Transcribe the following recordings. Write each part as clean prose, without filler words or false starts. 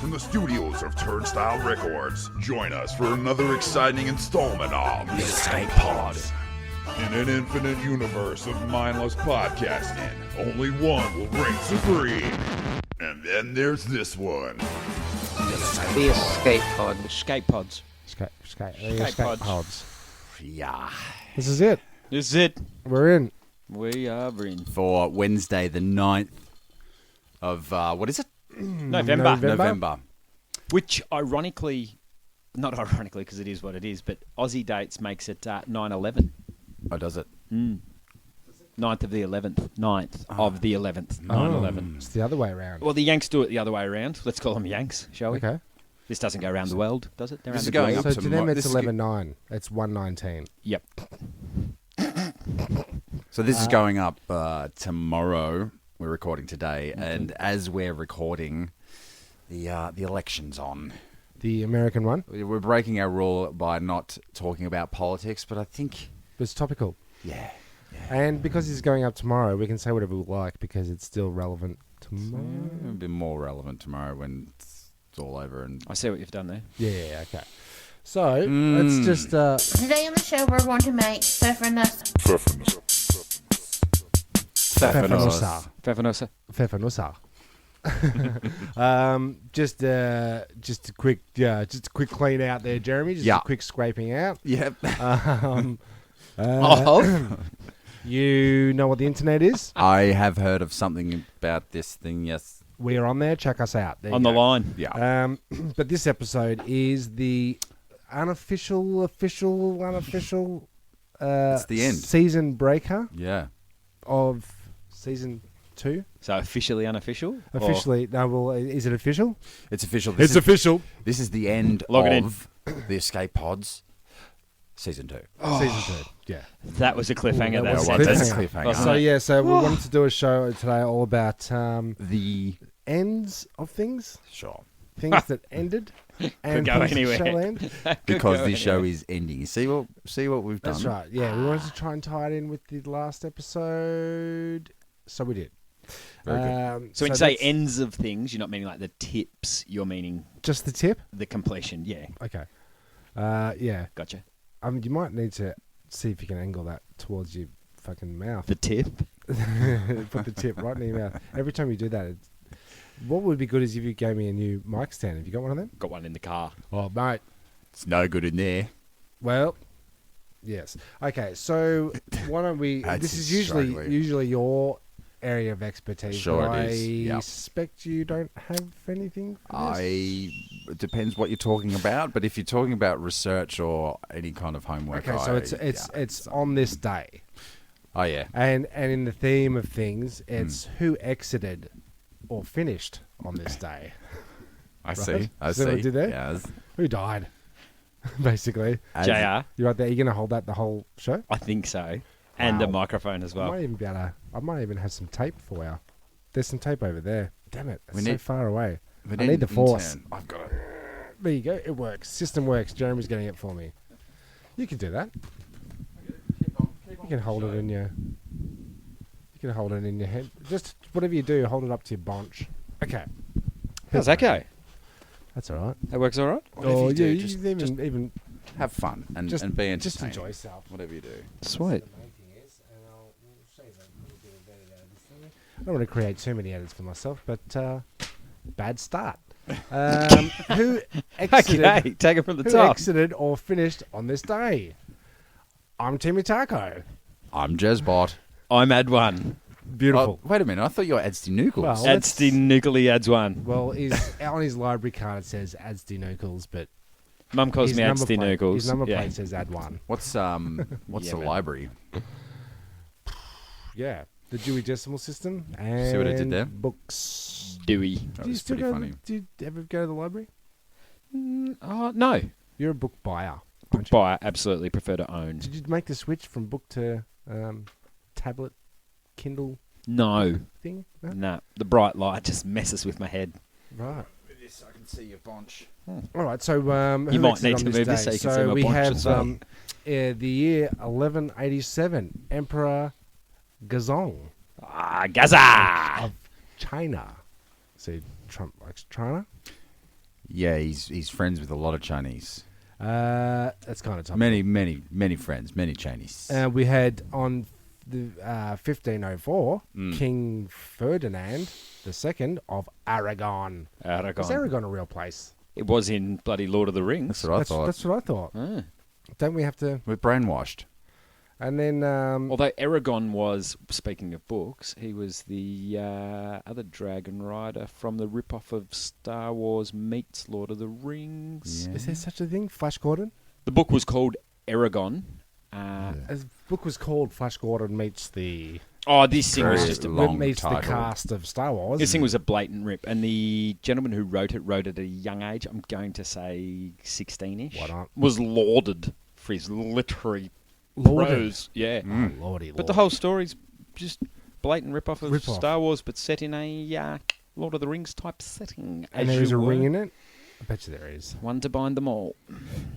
from the studios of Turnstile Records. Join us for another exciting installment of The Escape Pod. In an infinite universe of mindless podcasting, only one will reign supreme. And then there's this one. The Escape Pod. Escape Pods. Escape Pods. Yeah. This is it. This is it. We're in. We are in. For Wednesday the 9th of, what is it? November. Which ironically, not ironically because it is what it is, but Aussie dates makes it 9/11. Oh, does it? 9th of the 11th. 9th of the 11th. 9/11. It's the other way around. Well, the Yanks do it the other way around. Let's call them Yanks, shall we? Okay. This doesn't go around the world, does it? This is going up So to them, it's this is 11/9. It's 1/19. Yep. So this is going up tomorrow. We're recording today, and as we're recording, the election's on. The American one. We're breaking our rule by not talking about politics, but I think... It's topical. Yeah. And because it's going up tomorrow, we can say whatever we like because it's still relevant tomorrow. It'll be more relevant tomorrow when it's all over. And I see what you've done there. Yeah, okay. So, let's just... Today on the show, we're going to make Pfeffernuss. Pfeffernuss. Just a quick clean out there, Jeremy. Just a quick scraping out. Yep. You know what the internet is? I have heard of something about this thing, yes. We're on there. Check us out. There On you the go. line. Yeah. But this episode is the unofficial. It's the end. Season breaker Yeah. of season 2. So officially unofficial? Officially, no. Well, is it official? It's official. Official. This is the end Log it of the Escape Pods, Season 2. Season 2. Yeah. That was a cliffhanger. That was a sentence. So cliffhanger. so we wanted to do a show today all about The... ends of things, Sure. things that ended, and go things that anywhere. shall end. Because this show is ending. You see what we've done? That's right. Yeah, we wanted to try and tie it in with the last episode, so we did. Very good. So when you say that's ends of things, you're not meaning like the tips, you're meaning just the tip. the completion. Yeah. Okay. Yeah. Gotcha. You might need to see if you can angle that towards your fucking mouth. The tip? Put the tip right in your mouth. Every time you do that, what would be good is if you gave me a new mic stand. Have you got one of them? Got one in the car. Oh, mate. It's no good in there. Well, yes. Okay, so why don't we... this is usually your area of expertise. Sure but it is. I Yep. suspect you don't have anything for this? It depends what you're talking about, but if you're talking about research or any kind of homework... Okay, so it's on this day. Oh, yeah. And in the theme of things, it's who exited or finished on this day. I see. I See what I see. did there? Yeah, Who died, basically. JR? You right there? You going to hold that the whole show? I think so. And a Wow. microphone as I well. might even be able to... I might even have some tape for you. There's some tape over there. Damn it. It's We so need- far away. We I need the force. intern. I've got it. There you go. It works. System works. Jeremy's getting it for me. You can do that. You can hold it in your... You can hold it in your head. Just whatever you do, hold it up to your bunch. Okay. How's that go? That's all right. That works all right? Whatever you do, you just even have fun and be entertained. just enjoy yourself. Whatever you do. Sweet. I don't want to create too many edits for myself, but bad start. Who exited? Okay, take it from the Who top. exited or finished on this day? I'm Timmy Taco. I'm Jezbot. I'm Ad One. Beautiful. Oh, wait a minute. I thought you were Adsty Nookles. Well, Adsty Nucley Ads One. Well, on his library card it says Adsty Nookles, but Mum calls his me number Adsty plate- Nookles. His number Yeah. plate says Ad One. What's Yeah, the man. library? Yeah, the Dewey Decimal System. See what I did and there? Books. Dewey. That Do you was still pretty go? funny. Do you ever go to the library? Oh, no. You're a book buyer. Book aren't you? buyer, absolutely prefer to own. Did you make the switch from book to tablet, Kindle No. thing? No? Nah. The bright light just messes with my head. Right. With this, I can see your bunch. All right. So You might need to move this so you can see my we bunch have as well. the year 1187, Emperor Gazong Gaza! of China. See, Trump likes China. Yeah, he's friends with a lot of Chinese. That's kind of tough. Many friends, many Chinese. We had on the 1504 King Ferdinand II of Aragon. Was Aragon a real place? It was in bloody Lord of the Rings. That's what I thought. That's what I thought. Ah. Don't we have to? We're brainwashed. And then Although Aragorn was, speaking of books, he was the other dragon rider from the rip-off of Star Wars meets Lord of the Rings. is there such a thing? Flash Gordon? The book was called Aragon. The book was called Flash Gordon meets the Oh, this thing was Very just a... long meets title. the cast of Star Wars. This thing was a blatant rip. And the gentleman who wrote it at a young age, I'm going to say 16-ish. Why not? Was lauded for his literary Lauded. prose. Yeah. Oh, lordy, But the lord. whole story's just blatant rip-off of Rip-off. Star Wars, but set in a Lord of the Rings type setting. And as there is you a were. ring in it. I bet you there is. One to bind them all.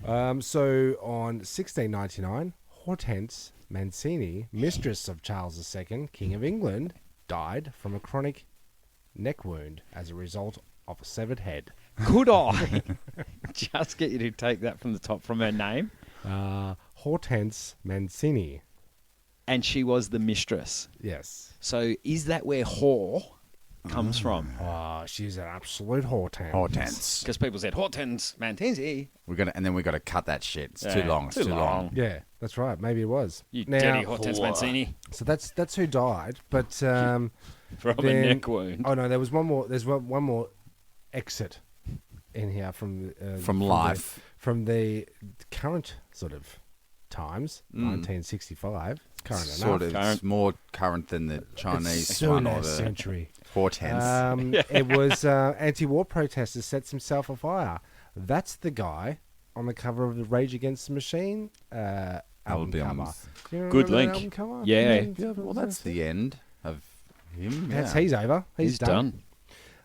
So on 1699, Hortense Mancini, mistress of Charles II, King of England, died from a chronic neck wound as a result of a severed head. Could I just get you to take that from the top from her name? Hortense Mancini. And she was the mistress. Yes. So is that where whore comes from? Oh, she's an absolute Hortense. Hortense. Because people said Hortense Mantenzi. We got to cut that shit. It's too long. It's too long. Yeah, that's right. Maybe it was. You Now- dirty Hortense Mancini. So that's who died. But From a then- neck wound. oh no, there was one more. There's one more exit in here from life. from the current sort of times, 1965. Current Sort enough. of. It's more current than the Chinese one or last the century. Hortense. It was anti-war protesters sets himself afire. That's the guy on the cover of the Rage Against the Machine album cover. Albums. Do you Good remember that link. album cover? Yeah. Well, that's the end of him. That's yeah. he's over. He's done.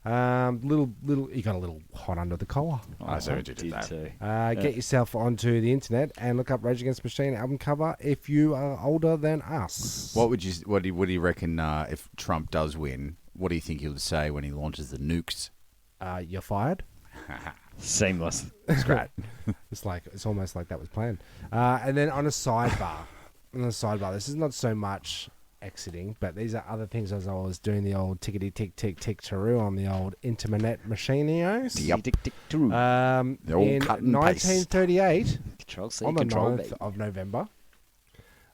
Little. He got a little hot under the collar. I see what you did there. too. Get yourself onto the internet and look up Rage Against the Machine album cover if you are older than us. What do you reckon if Trump does win? What do you think he'll say when he launches the nukes? You're fired. Seamless. It's great. It's almost like that was planned. And then on a sidebar, this is not so much exiting, but these are other things as I was doing the old tickety tick tick tick taroo on the old internet machinios. Yep. Tick, tick, tick. They're all In cut and paste. 1938, Control C, on the Control 9th V. of November,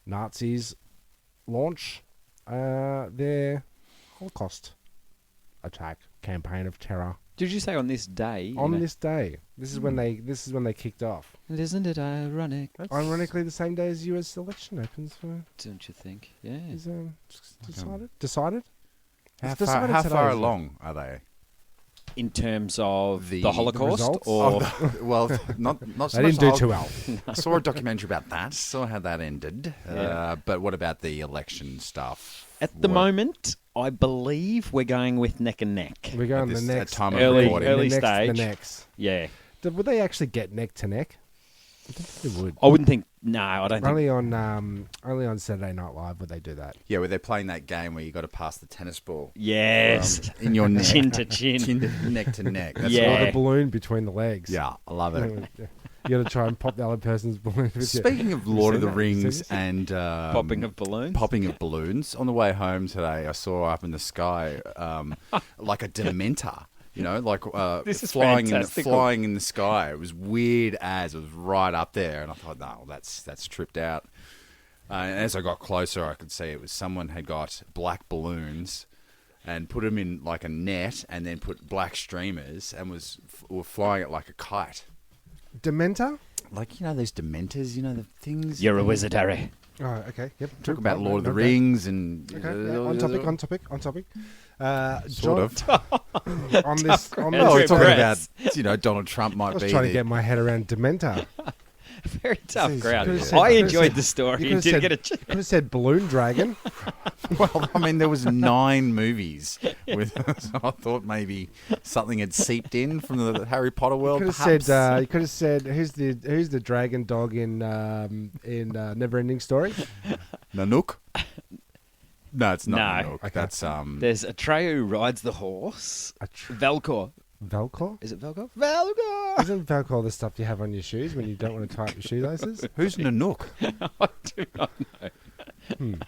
Nazis launch their Holocaust attack campaign of terror. Did you say on this day? On this day, this is when they kicked off. Isn't it ironic? Ironically, the same day as U.S. election opens for Don't you think? Yeah. is decided. How It's decided far today, far isn't it? along are they? In terms of The the Holocaust, results? or Well, not so They much didn't do the too whole- well. I saw a documentary about that. Saw how that ended. Yeah. But what about the election stuff? at the What- moment, I believe we're going with neck and neck. We're going At the this- at next time of Early- recording. early the next, stage. The next. Yeah, Would they actually get neck to neck? I don't think they would. I wouldn't think. No, I don't think. Only on Saturday Night Live would they do that. Yeah, where they're playing that game where you got to pass the tennis ball Yes, in your neck, chin to chin. neck to neck. That's Yeah. Or the balloon between the legs. Yeah, I love it. You got to try and pop the other person's balloon. With Speaking of Lord of seen the that? You seen Rings this? and Popping of balloons. popping of balloons, on the way home today, I saw up in the sky like a Dementor. You know, like This is flying fantastical. flying in the sky. It was weird as it was right up there, and I thought, no, that's tripped out. And as I got closer, I could see it was someone had got black balloons and put them in like a net, and then put black streamers, and were flying it like a kite. Dementor? Like, you know, those Dementors, you know, the things. You're a wizard, Harry. Oh, okay. Yep. Talk about Oh, Lord of the okay. Rings and. Okay. Yeah, on topic. Sort of. On this. Oh, Andrew we're talking Brett. about, you know, Donald Trump I might was be. trying to the- get my head around Dementor. Very tough Says- crowd. could've said- I could've enjoyed said- the story. You You could didn't have get a said, could have said Balloon Dragon. Well, I mean, there was 9 movies with. So I thought maybe something had seeped in from the Harry Potter world. Could have Perhaps. said. You could have said, "Who's the dragon dog in Neverending Story?" Nanook. No, it's not No. Nanook. Okay. That's There's Atreyu rides the horse. Velcor Velcro? Is it Velcro? Velcro! Isn't Velcro the stuff you have on your shoes when you don't want to tie up your shoelaces? Who's Nanook? I do not know.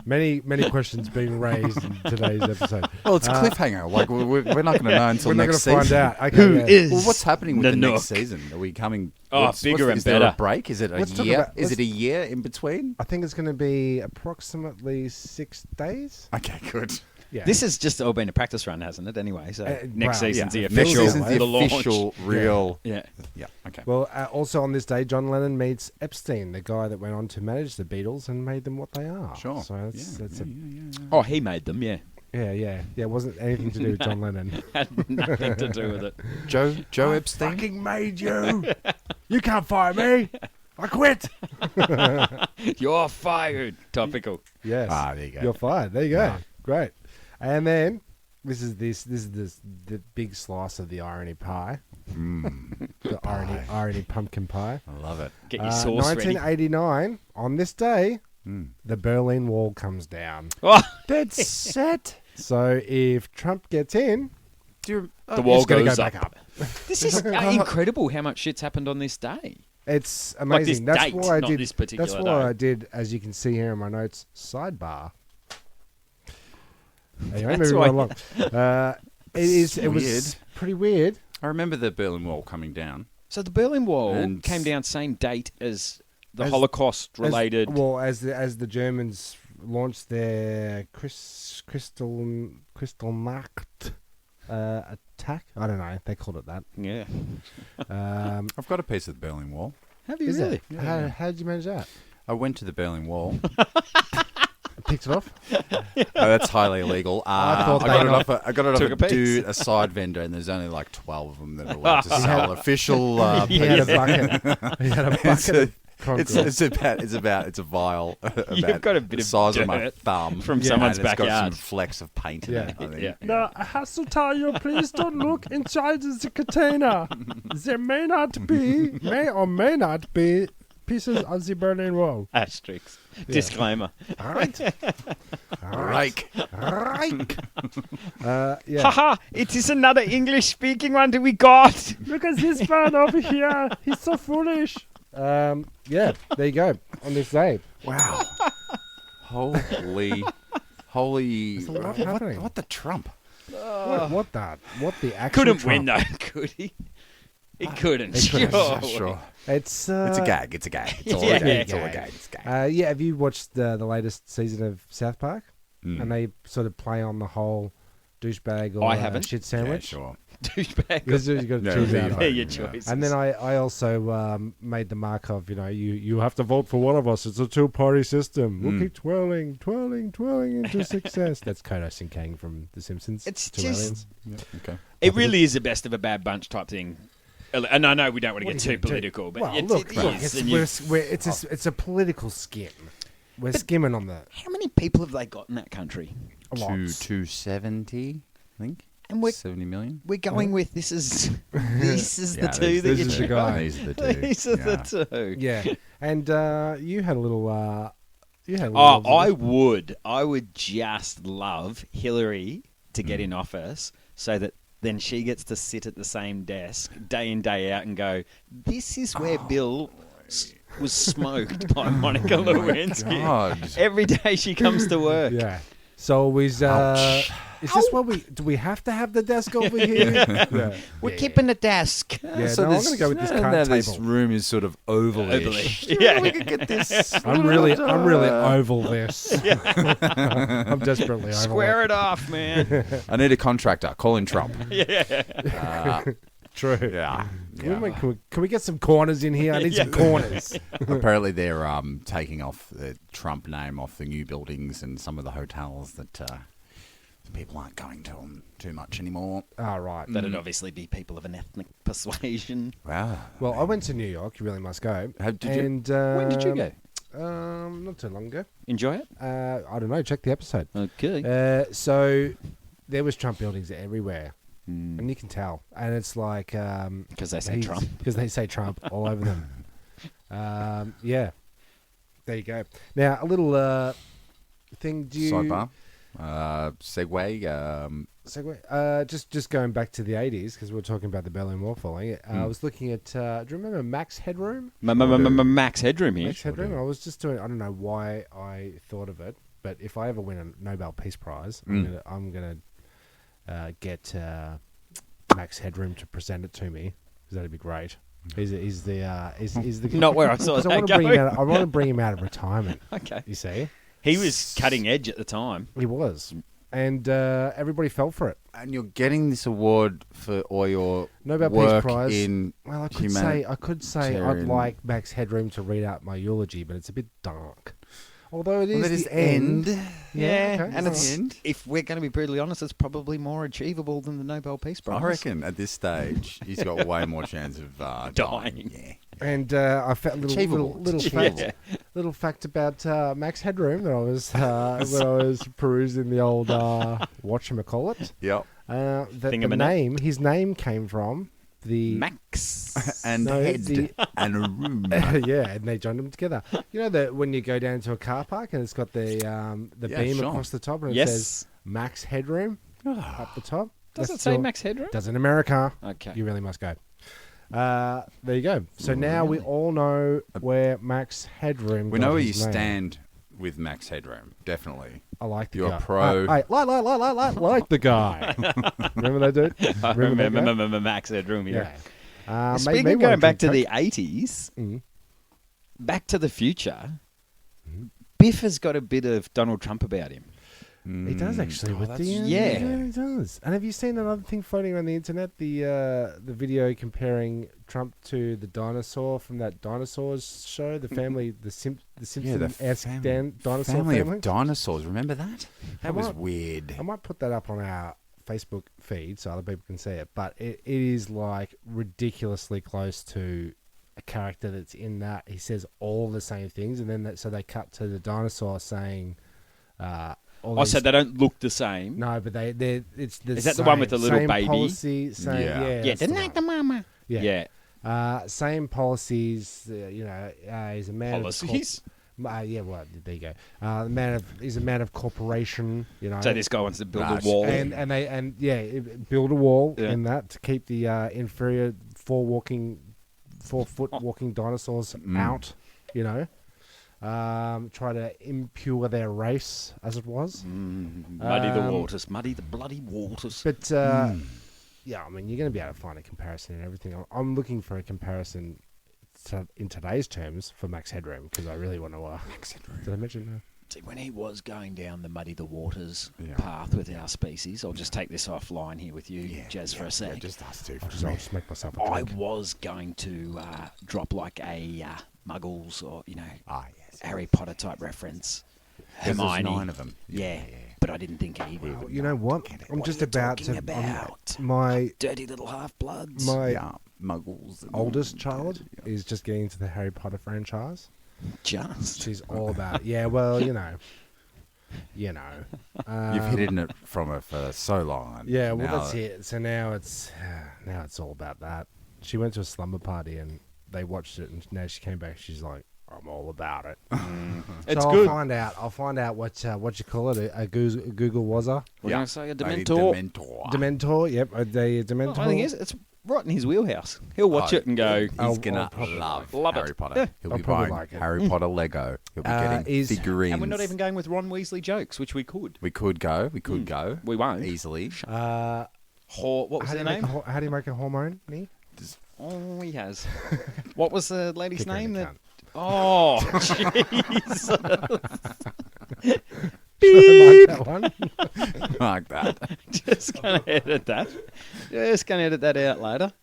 Many questions being raised in today's episode. Well, it's a cliffhanger. Like we're not going to know until We're not next going to season. find out. Okay, yeah. Well, what's happening with the Nanook? next season? Are we coming? Oh, bigger and is there better. a break? Is it a Let's talk year? about- Is let's- it a year in between? I think it's going to be approximately 6 days. Okay, good. Yeah. This has just all been a practice run, hasn't it? Anyway, so next wow, season's the yeah. official, Next season's the the launch. official, real. Yeah. Yeah. Okay. Well, also on this day, John Lennon meets Epstein, the guy that went on to manage the Beatles and made them what they are. Sure. So that's Oh, he made them. Yeah, yeah. It wasn't anything to do with John Lennon. had nothing to do with it. Joe Epstein. Fucking made you. You can't fire me. I quit. You're fired. Topical. Yes. Ah, there you go. You're fired. There you go. Yeah. Great. And then this is the big slice of the irony pie. The irony pumpkin pie. I love it. Get your sauce ready. 1989. On this day, the Berlin Wall comes down. Oh, That's set. So if Trump gets in, the it's wall going to goes go up. back up. This is incredible how much shit's happened on this day. It's Like this amazing. That's date, why I not did. this particular That's why day. I did, as you can see here in my notes, sidebar. Anyway, That's moving why- right along. It was Weird. pretty weird. I remember the Berlin Wall coming down. So the Berlin Wall And came down same date as the As- Holocaust-related. As the Germans launched their Kristallnacht attack. I don't know. They called it that. Yeah. I've got a piece of the Berlin Wall. Have you Is really? it? How did you manage that? I went to the Berlin Wall. Picked it off. That's highly illegal. I thought got they it off. I got it off took a a piece. dude, a side vendor, and there's only like 12 of them that are allowed to sell official. He had a bucket. He had a bucket of concrete. It's a vial. You've got a bit the of size of my dirt thumb from and someone's it's got some backyard. flecks of paint in Yeah. it. I think. Yeah. Now, I have to tell you, please don't look inside the container. There may or may not be pieces of the Berlin Wall. Asterisks. Disclaimer. All right. Rake. Yeah. Haha! It is another English-speaking one that we got. Look at this man over here. He's so foolish. Yeah, there you go. On this day. Wow. Holy. There's a lot happening. What the Trump? What the actual Couldn't Trump. win though, could he? He couldn't. He couldn't, Sure. Sure. It's It's a gag. It's a gag. It's all Yeah, a gag. yeah, It's all a yeah. gag. It's a gag. Yeah, have you watched the latest season of South Park? And they sort of play on the whole douchebag or I haven't. shit Yeah, shed sure. Douchebag. Because you've got to No, choose yeah, out. yeah. They're your choices. And then I also made the mark of, you have to vote for one of us. It's a two-party system. We'll keep twirling into success. That's Kodos and Kang from The Simpsons. It's Two just- aliens. Yeah, okay. It really is the best of a bad bunch type thing. And I know we don't want to What get are you too gonna do? political, but Well, it look, is. And you- it's a political skim. We're skimming on the how many people have they got in that country? lots. 270, I think. And we're 70 million. going with this is the two that this you is the chose. guy. These are the two. These are the two. Yeah, and you had a little. I would just love Hillary to get in office so that then she gets to sit at the same desk day in, day out and go, this is where Bill was smoked by Monica Lewinsky. God. Every day she comes to work. Yeah. So is this what do we have to have the desk over here? Yeah. We're keeping the desk. Yeah, So no, I'm this- going to go with this now card this table. room is sort of ovalish. Overly. Yeah. We could get this. I'm really oval this. I'm desperately oval. Square it off, man. I need a contractor. Call in Trump. True. Yeah. Can we get some corners in here? I need some corners. Apparently they're taking off the Trump name off the new buildings and some of the hotels that people aren't going to them too much anymore. Oh, right. That'd obviously be people of an ethnic persuasion. Wow. Well, I went to New York. You really must go. Did you? And, When did you go? Not too long ago. Enjoy it? I don't know. Check the episode. Okay. So there was Trump buildings everywhere. And you can tell. And it's like... Because they say Trump. Because they say Trump all over them. Yeah. There you go. Now, a little thing. Sidebar. Segue. Just going back to the 80s, because we were talking about the Berlin Wall falling. I was looking at, do you remember Max Headroom? Max Headroom here. Max Headroom? I was just doing, I don't know why I thought of it, but if I ever win a Nobel Peace Prize, I'm gonna get Max Headroom to present it to me, because that'd be great. He's the Not where I saw that going. I want to bring him out of retirement. Okay. You see, He was cutting edge at the time. he was, and everybody fell for it. And you're getting this award for all your Nobel work Peace Prize. in Well, I could humanitarian- say I'd like Max Headroom to read out my eulogy, but it's a bit dark. Although it is the end. Yeah, okay. and it's, End. if we're going to be brutally honest, it's probably more achievable than the Nobel Peace Prize. I reckon at this stage he's got way more chance of dying. Yeah. And I found Achievable. little fact about Max Headroom that I was when I was perusing the old whatchamacallit. Yep. That his name came from the Max. And No, head the- and a room. yeah, and they joined them together. You know that when you go down to a car park and it's got the Yeah, beam sure. across the top and it Yes. says Max Headroom up the top. Does That's it say your- Max Headroom? Does in America. Okay. You really must go. There you go. So now we all know where Max Headroom. We got know where you his name. stand with Max Headroom. Definitely. I like the You're guy. a pro. Like the guy. Remember that dude? I that guy? remember Max Headroom here. Yeah. Speaking maybe of going wanna back to drink the 80s, Mm. Back to the Future, Biff has got a bit of Donald Trump about him. Coke. He does actually with the Yeah. he does. And have you seen another thing floating around the internet? The video comparing Trump to the dinosaur from that dinosaurs show, the family, the Simpson-esque dinosaur family family. of dinosaurs. Remember that? That was might- weird. I might put that up on our Facebook feed so other people can see it. But it is like ridiculously close to a character that's in that. He says all the same things, and then so they cut to the dinosaur saying. All I said these- they don't look the same. no, but it's the Is that the one with the little same baby? Policy, same, Yeah. yeah, Yeah, that's the didn't like the one. mama. Yeah. Same policies. He's a man Policies? yeah, well, there you go. He's a man of corporation. You know. So this guy wants to build Nah, a wall. Build a wall Yeah. in that to keep the inferior 4-foot walking dinosaurs out. You know. Try to impure their race, as it was. Muddy the waters. Muddy the bloody waters. But yeah, I mean, you're going to be able to find a comparison and everything. I'm looking for a comparison in today's terms for Max Headroom because I really want to. Max Headroom. Did I mention? See, when he was going down the Muddy the Waters Yeah. path with our species, I'll just take this offline here with you, Jazz, for a sec. Yeah, just us two. I'll just make myself a I drink. was going to drop like a Muggles or, Yes. Harry Potter type reference. There's Hermione. 9 of them. Yeah, but I didn't think he would. Well, you know what? I'm What just are you about talking to. about? My Dirty little half-bloods. my Muggles. and oldest all child that, is just getting into the Harry Potter franchise. Just. She's all about. Yeah, well, you know. You've hidden it from her for so long. Yeah, well, Now- that's it. So now it's all about that. She went to a slumber party and they watched it, and now she came back. She's like, I'm all about it. It's so good. I'll find out what you call it. A Google Wazza. We're Yeah. going to say a Maybe Dementor. Dementor. Yep, a Dementor. I think it's right in his wheelhouse. He'll watch it and go, He's gonna probably love Love it. Harry Potter. Yeah. He'll I'll be probably buying like it. Harry Potter Lego. He'll be getting figurines. and we're not even going with Ron Weasley jokes, which we could. We could go. We could go. We won't. Easily. What was how do her you make name? how do you make a hormone? Me? Oh, he has. What was the lady's Kick her in name? the That. cunt. Oh, jeez. Like that one. Like that. Just going to edit that. Just going to edit that out later.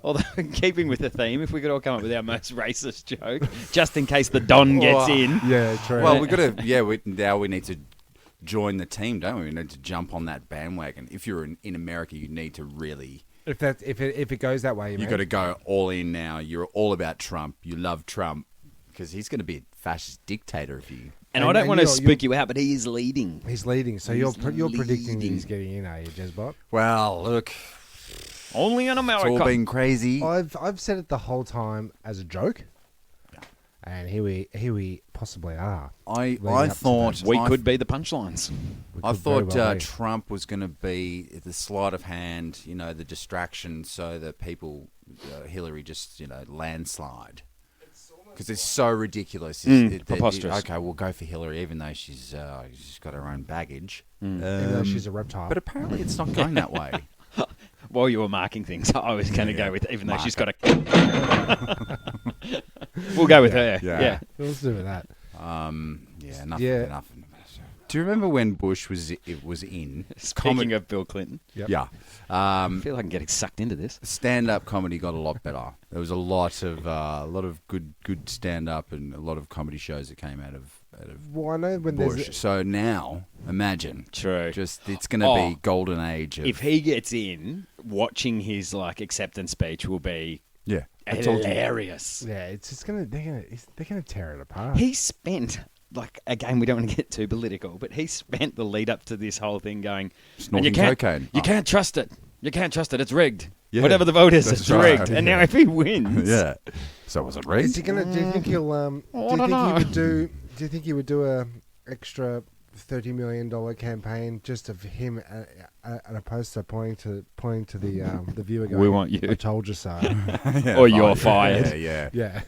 Although, in keeping with the theme, if we could all come up with our most racist joke, just in case the Don gets in. Yeah, true. Well, we got to. Yeah, now we need to join the team, don't we? We need to jump on that bandwagon. If you're in America, you need to really. if it goes that way, You got to go all in now. You're all about Trump. You love Trump because he's going to be a fascist dictator if you. And I don't want to spook you out, but he is leading. He's leading. So He's you're predicting that leading. he's getting in, are you, Jezbot? Well, look, Only in it's America. all been crazy. I've said it the whole time as a joke. And here we possibly are. I up to thought We I could be the punchlines. We I could very thought well be. Trump was going to be the sleight of hand, the distraction, so that people, Hillary just, landslide. Because it's so ridiculous. Preposterous. Okay, we'll go for Hillary, even though she's got her own baggage. Even though she's a reptile. But apparently it's not going that way. While you were marking things, I was going to go with, even though she's got a... We'll go with her. Yeah. Let's do with that. Nothing. Do you remember when Bush was in? Speaking of Bill Clinton, Yep. Yeah. I feel like I'm getting sucked into this. Stand-up comedy got a lot better. There was a lot of good stand-up and a lot of comedy shows that came out of Well, I know when Bush. there's So now, imagine. True. Just it's going to be golden age. If he gets in, watching his acceptance speech will be yeah, hilarious. it's just they're gonna tear it apart. He spent again, we don't want to get too political, but he spent the lead up to this whole thing going, Snorting and you can't, cocaine. You can't trust it. You can't trust it. It's rigged. Yeah, Whatever the vote is, that's it's right. rigged. And now if he wins, Yeah. So was it Is rigged? he gonna? Do you think he'll? Do you don't think know. he would do? Do you think he would do a extra $30 million campaign just of him and a poster pointing to the viewer going, We want you. I told you so. Yeah, or you're fired. fired. Yeah. Yeah.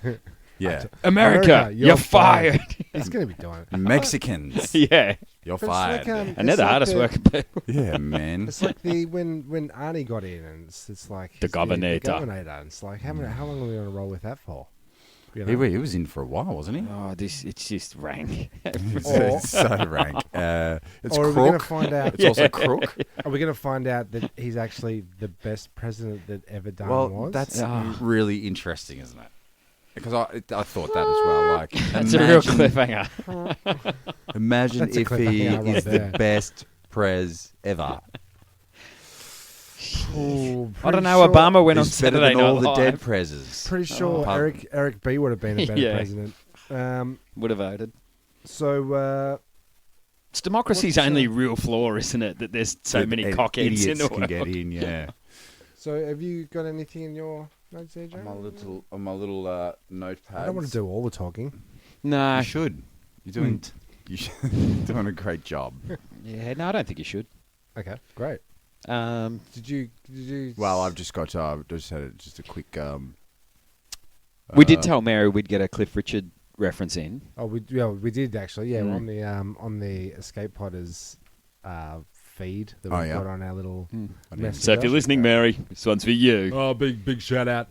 Yeah. America, you're fired. He's gonna be doing it. Mexicans, Yeah. you're But it's fired. like, And they're the hardest working people. Yeah, man. It's like when Arnie got in, and it's like The he's governor. The governor. And it's like how long are we gonna roll with that for? You know? He was in for a while, wasn't he? Oh, it's just rank. It's so rank. It's Or are we going to crook. find out? It's also crook. Are we going to find out that he's actually the best president that ever done Well, was? that's Ah. really interesting, isn't it? Because I thought that as well. Like, That's a real cliffhanger. Imagine That's a if he cliffhanger right is there. the best prez ever. Ooh, I don't pretty know. sure- Obama went on He's better Saturday than all Night the dead Live. prezes. Pretty sure Oh. Eric B would have been a better Yeah. president. Would have voted. So It's democracy's What's, only real flaw, isn't it? That there's so many cockheads in idiots the can world. get in. Yeah. have you got anything in your notes there, Joe? On my little notepad. I don't want to do all the talking. No. You should. You're doing. You're doing a great job. Yeah, no, I don't think you should. Okay, great. Did you? Well, I've just got. Just had a quick. We did tell Mary we'd get a Cliff Richard reference in. Oh, we did actually. Yeah, on the Escape Podders feed that we've got on our little message. So if you're listening, Mary, this one's for you. Oh, big shout out.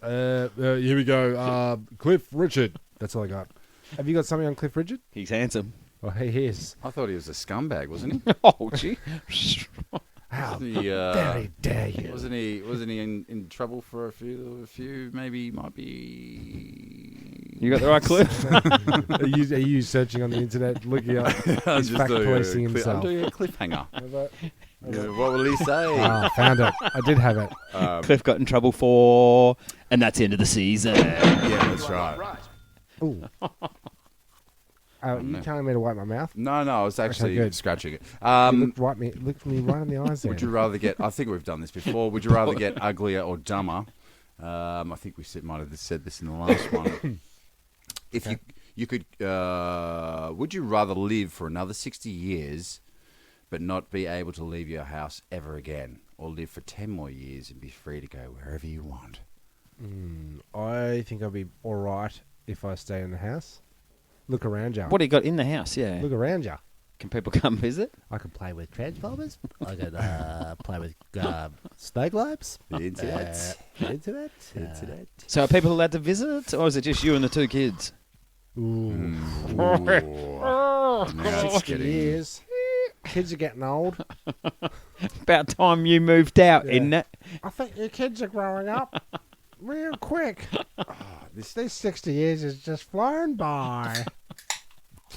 Here we go. Cliff Richard. That's all I got. Have you got something on Cliff Richard? He's handsome. Oh, he is. I thought he was a scumbag, wasn't he? Oh, gee. How Wasn't he, very dare you? Wasn't he in trouble for a few? Maybe might be. You got the right Cliff? Are you searching on the internet, looking up? He's fact policing I'm himself. doing a cliffhanger. Have I- What will he say? Ah, found it. I did have it. Cliff got in trouble for... And that's the end of the season. Yeah, that's right. Ooh. You telling me to wipe my mouth? No, I was actually good. scratching it. You looked me right in the eyes. Would you rather get? I think we've done this before. Would you rather get uglier or dumber? I think we might have said this in the last one. If you could, would you rather live for another 60 years, but not be able to leave your house ever again, or live for 10 more years and be free to go wherever you want? I think I'll be all right if I stay in the house. Look around you. What do you got in the house? Yeah. Look around you. Can people come visit? I could play with Transformers. I could play with snow globes. The internet. Internet. Internet. So are people allowed to visit? Or is it just you and the two kids? Ooh. Now it's 60 getting. years. Kids are getting old. About time you moved out, Yeah. isn't it? I think your kids are growing up real quick. These 60 years is just flown by.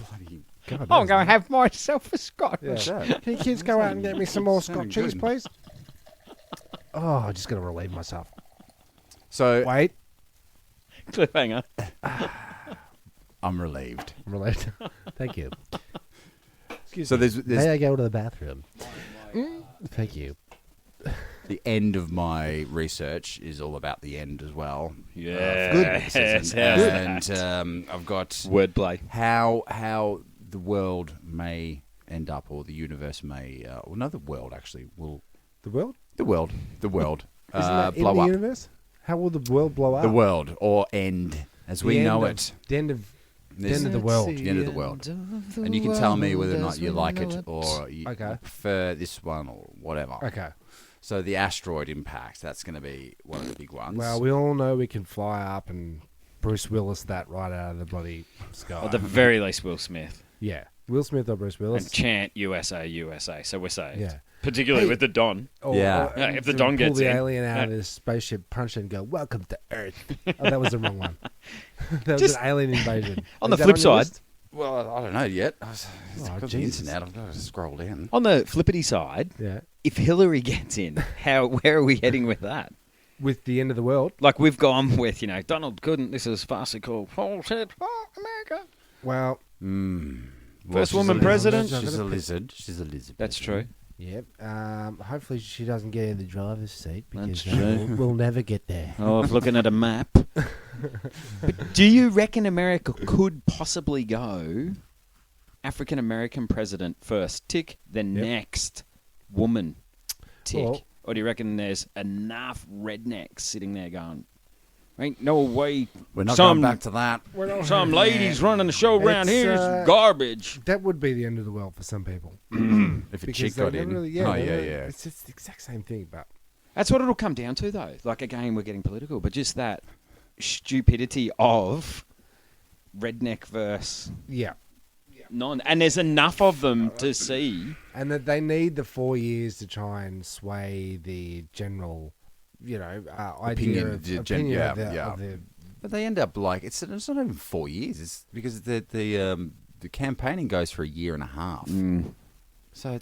Bloody God, I'm going to have myself a Scotch. Yeah. Can you kids go out and get me some more Sounding Scotch cheese, good. please? Oh, I just got to relieve myself. So Wait. Cliffhanger. I'm relieved. I'm relieved. Thank you. So there's May I go to the bathroom? Thank you. the end of my research is all about the end as well. Yes, And I've got wordplay. how the world may end up, or the universe may, the world actually will. The world? The world Isn't that in blow the up. universe? How will the world blow up? The world, or end as we know it. The end of This- the world. The end of the world. And you can tell me whether or not you like it, or you Okay. prefer this one, or whatever. Okay. So the asteroid impact, that's going to be one of the big ones. Well, we all know we can fly up and Bruce Willis that right out of the bloody sky. At the very least, Will Smith. Yeah. Will Smith or Bruce Willis. And chant USA, USA. So we're saved. Yeah. Particularly Hey. with the Don. Yeah. Yeah, if the to Don pull gets the in. alien out of Yeah. his spaceship, punch it and go, "Welcome to Earth." Oh, that was the wrong one. That was Just- an alien invasion. On Is the that flip your side, list? Well, I don't know yet. It's Oh, got the Jesus. internet. I've got to scroll down. on the flippity side, Yeah. if Hillary gets in, where are we heading with that? With the end of the world. Like we've gone with, Donald couldn't. This is farcical. Bullshit. Oh, America. Well, First she's a woman lizard. president. She's a lizard. She's a lizard. That's true. yep. Hopefully she doesn't get in the driver's seat because That's true. we'll never get there. Oh, I'm looking at a map. But do you reckon America could possibly go African American president first, tick, then Yep. next woman, tick? Well- Or do you reckon there's enough rednecks sitting there going, ain't no way We're not some, going back to that. some ladies running the show around It's, here is garbage? That would be the end of the world for some people. If a Because chick they got never in. really- Oh, they yeah, never- yeah. It's just the exact same thing, but That's what it'll come down to, though. Like, again, we're getting political, but just that stupidity of redneck versus yeah. non. And there's enough of them to see. And that they need the 4 years to try and sway the general, idea Opinion, of, the opinion yeah, of the, yeah. of the But they end up like it's not even 4 years. It's because the campaigning goes for a year and a half. So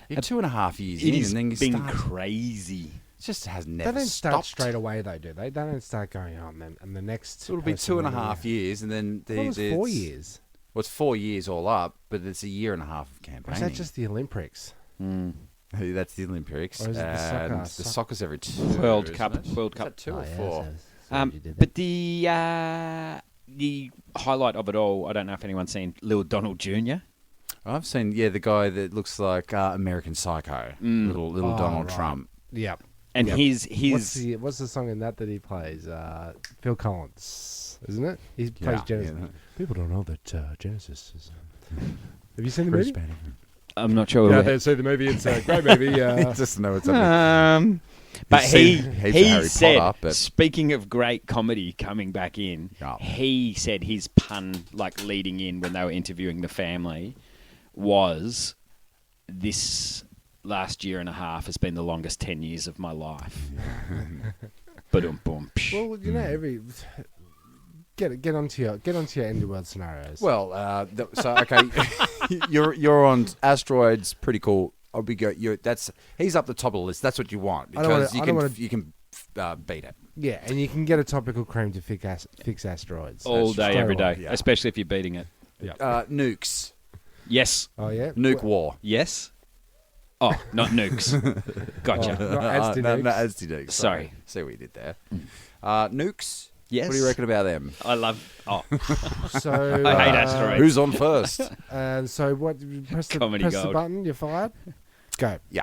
you're 2.5 years It in, has and then you been start. crazy. It just has They never don't start stopped. straight away, though, do they? They don't start going on, and the next. So it'll be person 2.5 years, and then Well, it's 4 years. Well, it's 4 years all up, but it's a year and a half of Or campaigning. is that just the Olympics? That's the Olympics. Or is it the soccer? And the soccer's every two. World isn't Cup, it? World Is Cup. that two Oh, or yeah, four? But the highlight of it all, I don't know if anyone's seen Lil Donald Jr. I've seen the guy that looks like American Psycho, little Oh, Donald right. Trump. Yep. And Yep. his What's the song in that he plays? Phil Collins, isn't it? He plays Genesis. yeah. People don't know that Genesis is. Have you seen the Bruce movie? Banner. I'm not sure. Yeah, they see the movie. It's a great movie. Just know it's happening. But He's he seen heaps of Harry said, Potter, but- speaking of great comedy coming back in, Yeah. he said his pun, like leading in when they were interviewing the family, was this last year and a half has been the longest 10 years of my life. Boom. well, every get onto your end of world scenarios. Well, so okay, you're on asteroids. Pretty cool. I'll be go. He's up the top of the list. That's what you want I don't wanna- because I don't wanna- you can beat it. yeah, and you can get a topical cream to fix asteroids All That's day, straight every away. day, yeah. especially if you're beating it. Nukes, Yes. Oh yeah, nuke war. Yes. Oh, not nukes. Gotcha. Oh, not as to no, nukes. not as to nukes. Sorry. See what you did there. Nukes. Yes. What do you reckon about them? I love. Oh, So I hate asteroids. Who's on first? So what? Press the Comedy press the gold. button. You're fired. Go. Yeah,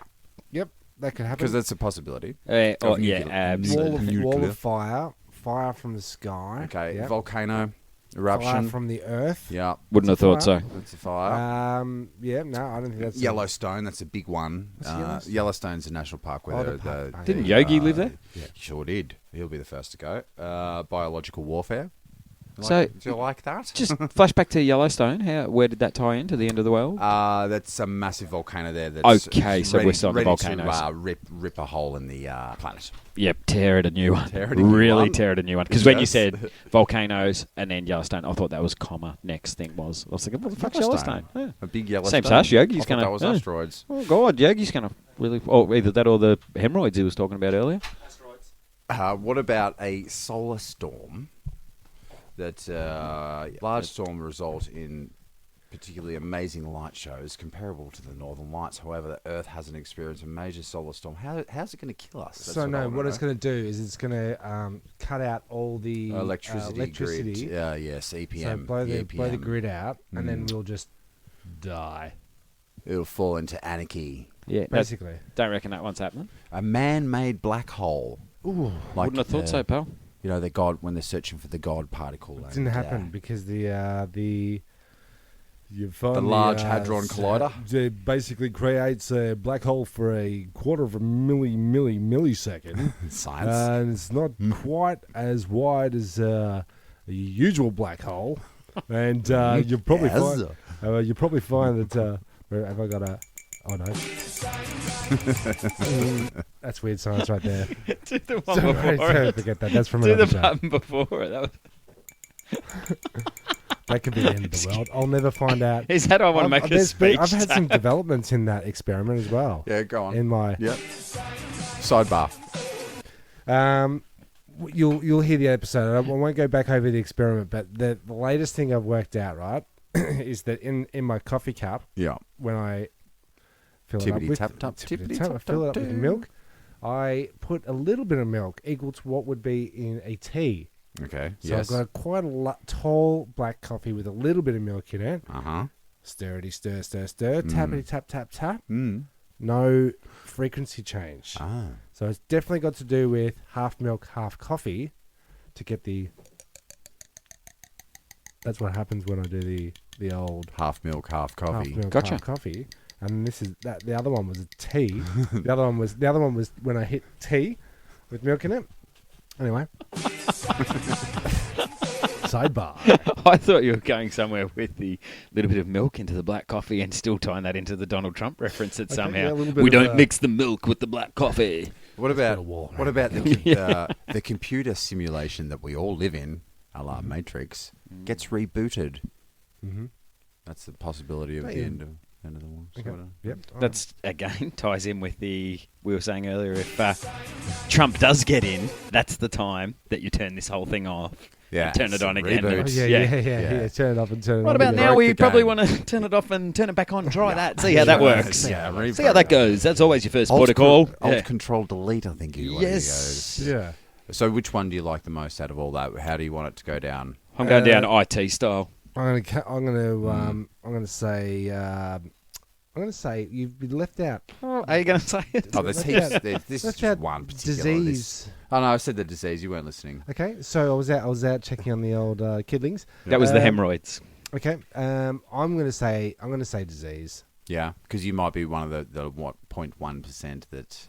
Yep, that could happen. because that's a possibility. oh Of yeah, nuclear. absolutely. wall Nuclear. of fire from the sky. Okay, Yep. volcano Fire eruption. from the earth. Yeah, Wouldn't have thought so. that's a fire. Yeah, no, I don't think that's Yellowstone, that's a big one. What's Yellowstone? Yellowstone's a national park where Oh, the, the park. Oh, Didn't yeah. Yogi live there? Sure did. He'll be the first to go. Biological warfare. So- Do you like that? Just flash back to Yellowstone. Where did that tie into the end of the world? That's a massive volcano there. That's Okay, so we're still on the ready volcanoes. to rip a hole in the planet. Yep, tear it a new one. Tear it a new Really one. tear it a new one. Because when you Yes. said volcanoes and then Yellowstone, I thought that was comma. Next thing was. I was thinking, what the fuck's Yellowstone? Yeah. A big Yellowstone. Same sash, Yogi's I thought gonna- that was yeah. asteroids. Oh, God, Yogi's going to really. Oh, either that or the hemorrhoids he was talking about earlier. What about a solar storm? That large storm result in particularly amazing light shows comparable to the Northern Lights. However, the Earth hasn't experienced a major solar storm. How's it going to kill us? That's What it's going to do is it's going to cut out all the electricity grid. Yes, EPM. So blow the EPM. grid out, and then we'll just die. It'll fall into anarchy. Yeah, Basically. don't reckon that one's happening. A man-made black hole. Ooh. Wouldn't have thought so, pal. You know, the God, when they're searching for the God particle. It didn't happen because you find the Large Hadron Collider? It basically creates a black hole for a quarter of a millisecond. Science. And it's not quite as wide as a usual black hole. And you'll probably find that... where have I got a... Oh, no. That's weird science right there. Do the one before Sorry, forget that. That's from Do another the show. button before it. That That could be the end of the world. I'll never find out. is that I want to make a speech. I've had some developments in that experiment as well. Yeah, go on. In my Yep. Sidebar. You'll hear the episode. I won't go back over the experiment, but the latest thing I've worked out, right, is that in my coffee cup, Yeah. when I fill it up with milk, I put a little bit of milk equal to what would be in a tea. Okay. So yes. I've got quite a tall black coffee with a little bit of milk in it. Uh-huh. Stirrity, stir, tappity, tap, tap, tap. Mm. No frequency change. Ah. So it's definitely got to do with half milk, half coffee to get the... That's what happens when I do the old Half milk, half coffee. half milk, Gotcha. half coffee. And this is that. The other one was a tea. the other one was when I hit tea with milk in it. Anyway. Sidebar. I thought you were going somewhere with the little bit of milk into the black coffee and still tying that into the Donald Trump reference it Okay, somehow. yeah, a little bit We of don't mix the milk with the black coffee. What about a wall the computer simulation that we all live in, a la Matrix, gets rebooted? Mm-hmm. That's the possibility of Right, the yeah. end of the world. Okay. Sorta. Yep. That's, again, ties in with we were saying earlier, if Trump does get in, that's the time that you turn this whole thing off. Yeah, and turn it it's a on again. reboot. Oh, And- yeah. Turn it off and turn it on. What about again. now? Broke We the probably game. want to turn it off and turn it back on. Try that. See how that works. Yeah, reboot. See how that goes. That's always your first Alt protocol. Alt Control Delete, I think you want Yes. to go. Yeah. So which one do you like the most out of all that? How do you want it to go down? I'm going down IT style. I'm gonna say you've been left out. Oh, are you going to say it? Oh, there's Left heaps. out- This is left just out one particular. disease. Oh no, I said the disease. You weren't listening. Okay, so I was out checking on the old kidlings. That was the Um, hemorrhoids. Okay, I'm gonna say disease. Yeah, because you might be one of the 0.1% that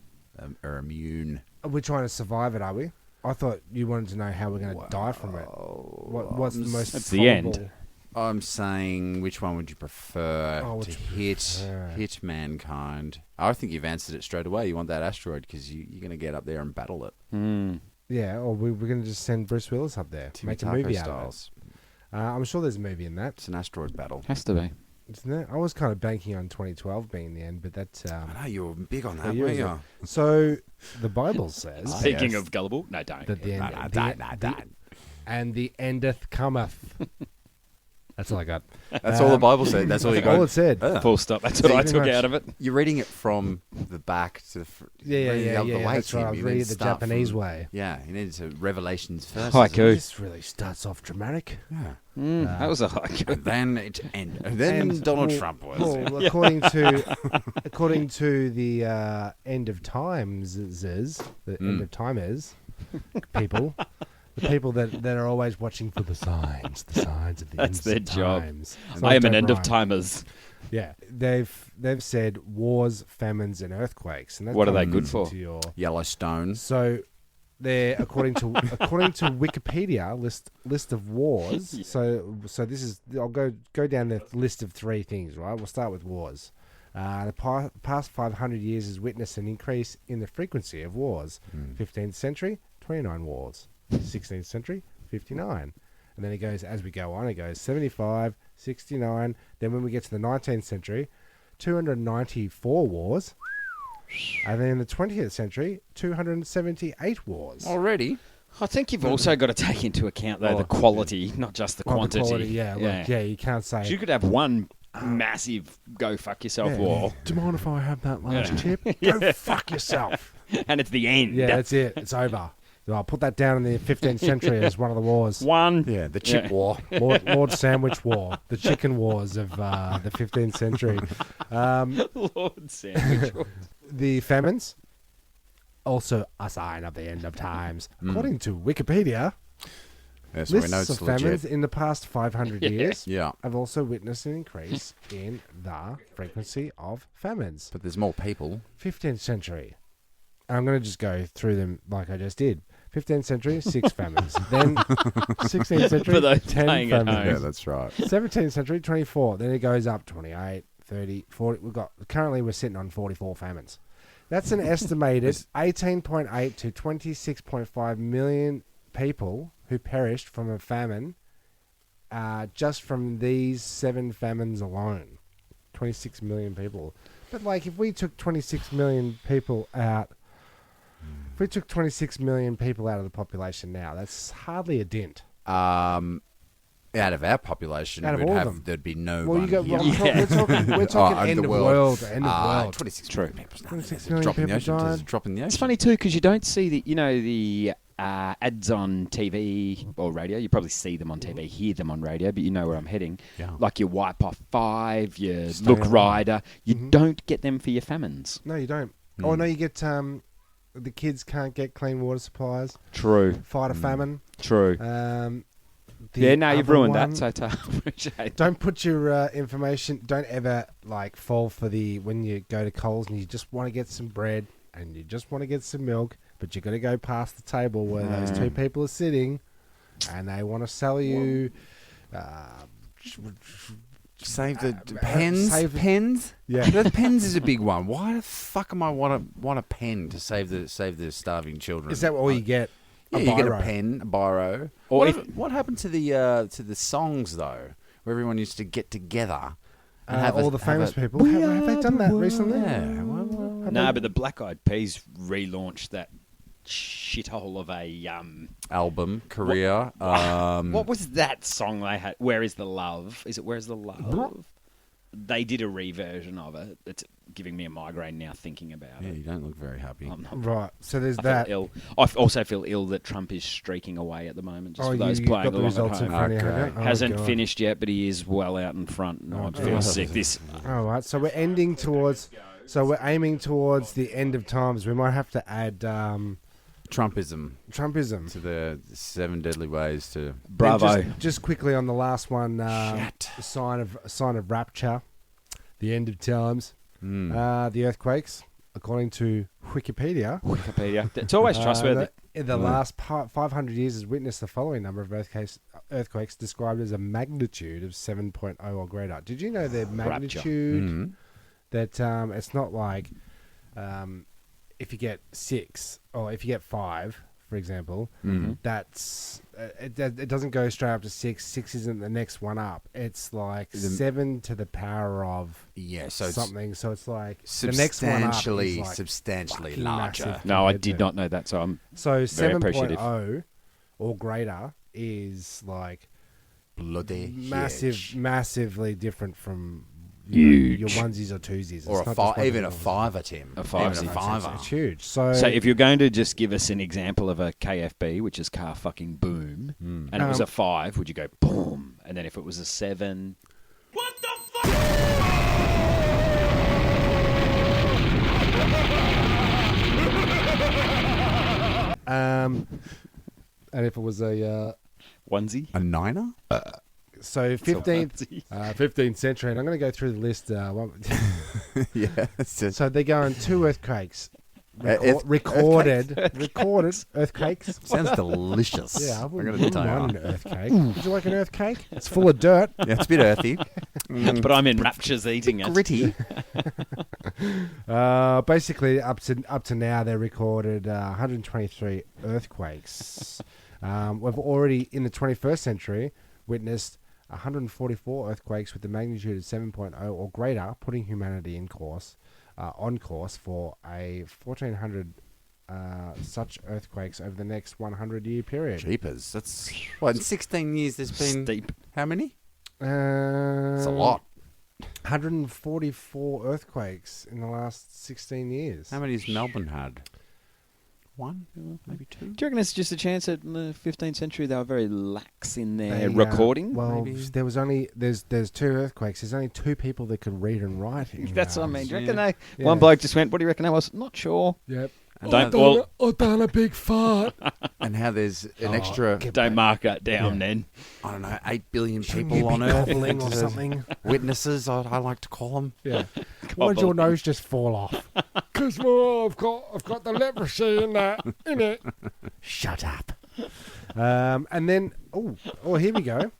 are immune. We're trying to survive it, are we? I thought you wanted to know how we're going to die from it. What's the most That's the end. probable- I'm saying, which one would you prefer Oh, to which hit mankind? I think you've answered it straight away. You want that asteroid because you're going to get up there and battle it. Yeah, or we're going to just send Bruce Willis up there, Timmy make a Taco movie out of styles. it. I'm sure there's a movie in that, It's an asteroid battle. Has to be. isn't there? I was kind of banking on 2012 being the end, but that's I know you were big on that, the weren't years you? so. The Bible says Speaking yes. of gullible, no, don't. that the end, Nah. and the endeth cometh. That's all I got. That's all the Bible said. That's all you got. All it said. Full stop. That's what I Pretty took much. out of it. You're reading it from the back to the Yeah. The way, That's right. I Tim. was You reading need it to the start Japanese from- way. Yeah, you need to Revelations first. Haiku. isn't it? This really starts off dramatic. Yeah. That was a haiku. And then it ended. And then Donald Trump was. Well, according to the end of times, the end of time is people. The people that are always watching for the signs of the That's end their of job. times. I am an Don't end of rhyme. timers. Yeah, they've said wars, famines, and earthquakes. And that What are they kind of good leads for? into your- Yellowstone. So, they're according to Wikipedia list of wars. So this is I'll go down the list of three things. Right, we'll start with wars. The past 500 years has witnessed an increase in the frequency of wars. 15th century, 29 wars. 16th century, 59. And then it goes, as we go on, it goes 75, 69. Then when we get to the 19th century, 294 wars. And then in the 20th century, 278 wars. Already? I think you've also got to take into account, though, the quality, not just the Oh, quantity. the quality, yeah. Look, yeah, you can't say. You could have one massive go fuck yourself war. Do you mind if I have that last chip? Yeah. Go fuck yourself. And it's the end. Yeah, that's it. It's over. I'll put that down in the 15th century as one of the wars. One. Yeah, the chip war. Lord Sandwich War. The chicken wars of the 15th century. Lord Sandwich. The famines, also a sign of the end of times. According to Wikipedia, Yeah, so we know lists it's of famines legit. in the past 500 years Yeah, have also witnessed an increase in the frequency of famines. but there's more people. 15th century. I'm going to just go through them like I just did. 15th century, 6 famines. Then 16th century, For those 10 playing at famines. home. Yeah, that's right. 17th century, 24. Then it goes up 28, 30, 40. Currently we're sitting on 44 famines. That's an estimated 18.8 to 26.5 million people who perished from a famine just from these 7 famines alone. 26 million people. But like if we took 26 million people out, if we took 26 million people out of the population now, that's hardly a dent. Out of our population, Out of all of them. there'd be no Well, one you go. here. Well, we're talking end of world. End of world. 26 True. million people. 26 There's a million drop in the people ocean. died. There's a drop in the It's ocean. funny, too, because you don't see the ads on TV or radio. You probably see them on TV, hear them on radio, but you know where I'm heading. Yeah. Like your Wipe Off 5, your Stay Look alive. Rider. You don't get them for your famines. No, you don't. Oh no, you get the kids can't get clean water supplies. True. Fight a famine. True. The Now you've other ruined one- that, so I appreciate it. Don't put your information. Don't ever like fall for the when you go to Coles and you just want to get some bread and you just want to get some milk, but you got to go past the table where those 2 people are sitting, and they want to sell you. Save the pens. save- Pens. Yeah. The pens is a big one. Why the fuck am I want a pen to save the starving children? Is that all you get? Yeah, A you get a biro. pen, a biro. Or What happened to the songs though, where everyone used to get together and have all a, the have famous a- people. Have they done that recently? Yeah. No, but the Black Eyed Peas relaunched that shithole of a Album career. what was that song they had? Where is the love? Is it Where's the love? They did a reversion of it. It's giving me a migraine now thinking about Yeah, it. you don't look very happy. I'm not, Right. So there's I that. feel ill. I also feel ill that Trump is streaking away at the moment. Just for those you've playing got the along results at in home. front of you, have Okay. you? Oh, Hasn't God. finished yet, but he is well out in front. And I feel God. sick. This All right. So we're ending towards. So we're aiming towards the end of times. We might have to add Trumpism Trumpism. to the 7 deadly ways to. bravo. And just quickly on the last one, Shit. sign of rapture, the end of times, Mm. the earthquakes. According to Wikipedia, Wikipedia. It's always trustworthy. in the last 500 years has witnessed the following number of earthquakes described as a magnitude of 7.0 or greater. Did you know the magnitude Mm. that it's not like if you get 6 or if you get 5, for example, that's it doesn't go straight up to 6. 6 isn't the next one up. It's like 7 to the power of Yeah, so it's something. So it's like the next one up is like substantially fucking larger. massive. No, I compared did to- not know that. So I'm So Very appreciative. 7.0 or greater is like Bloody huge. massively different from Huge. your onesies or twosies. Or It's not just even a one of those. fiver, Tim. A fiver. Even a It's- fiver. It's huge. So, So if you're going to just give us an example of a KFB, which is car fucking boom, and it was a 5, would you go boom? And then if it was a 7, and if it was a onesie? A niner? so 15th century, and I'm going to go through the list. Yeah. It's just, So they're going 2 earthquakes. Earth- Recorded earthquakes. sounds delicious. Yeah, I I'm wouldn't going to tell mind you. an earthquake. Would you like an earthquake? It's full of dirt. Yeah, it's a bit earthy. But I'm in raptures eating it. Gritty. Basically, up to now, they recorded 123 earthquakes. We've already, in the 21st century, witnessed 144 earthquakes with the magnitude of 7.0 or greater, putting humanity on course for a 1,400 such earthquakes over the next 100-year period. Jeepers. That's what, in 16 years there's been Steep. how many? It's It's a lot. 144 earthquakes in the last 16 years. How many has Melbourne had? One, maybe two. Do you reckon it's just a chance that in the 15th century they were very lax in their They, recording? Well, maybe? there was only there's two earthquakes. There's only two people that could read and write. That's what I mean. Do you reckon Yeah. they? One bloke just went, "What do you reckon that was?" Not sure. Yep. Don't well, I done a big fart. And how there's an extra, don't mark that down Yeah. then. I don't know, 8 billion Shouldn't people you on be Earth. groveling or something? Witnesses, I like to call them. Yeah. Why did your nose just fall off? Because I've got the leprosy in it. Shut up. And then here we go.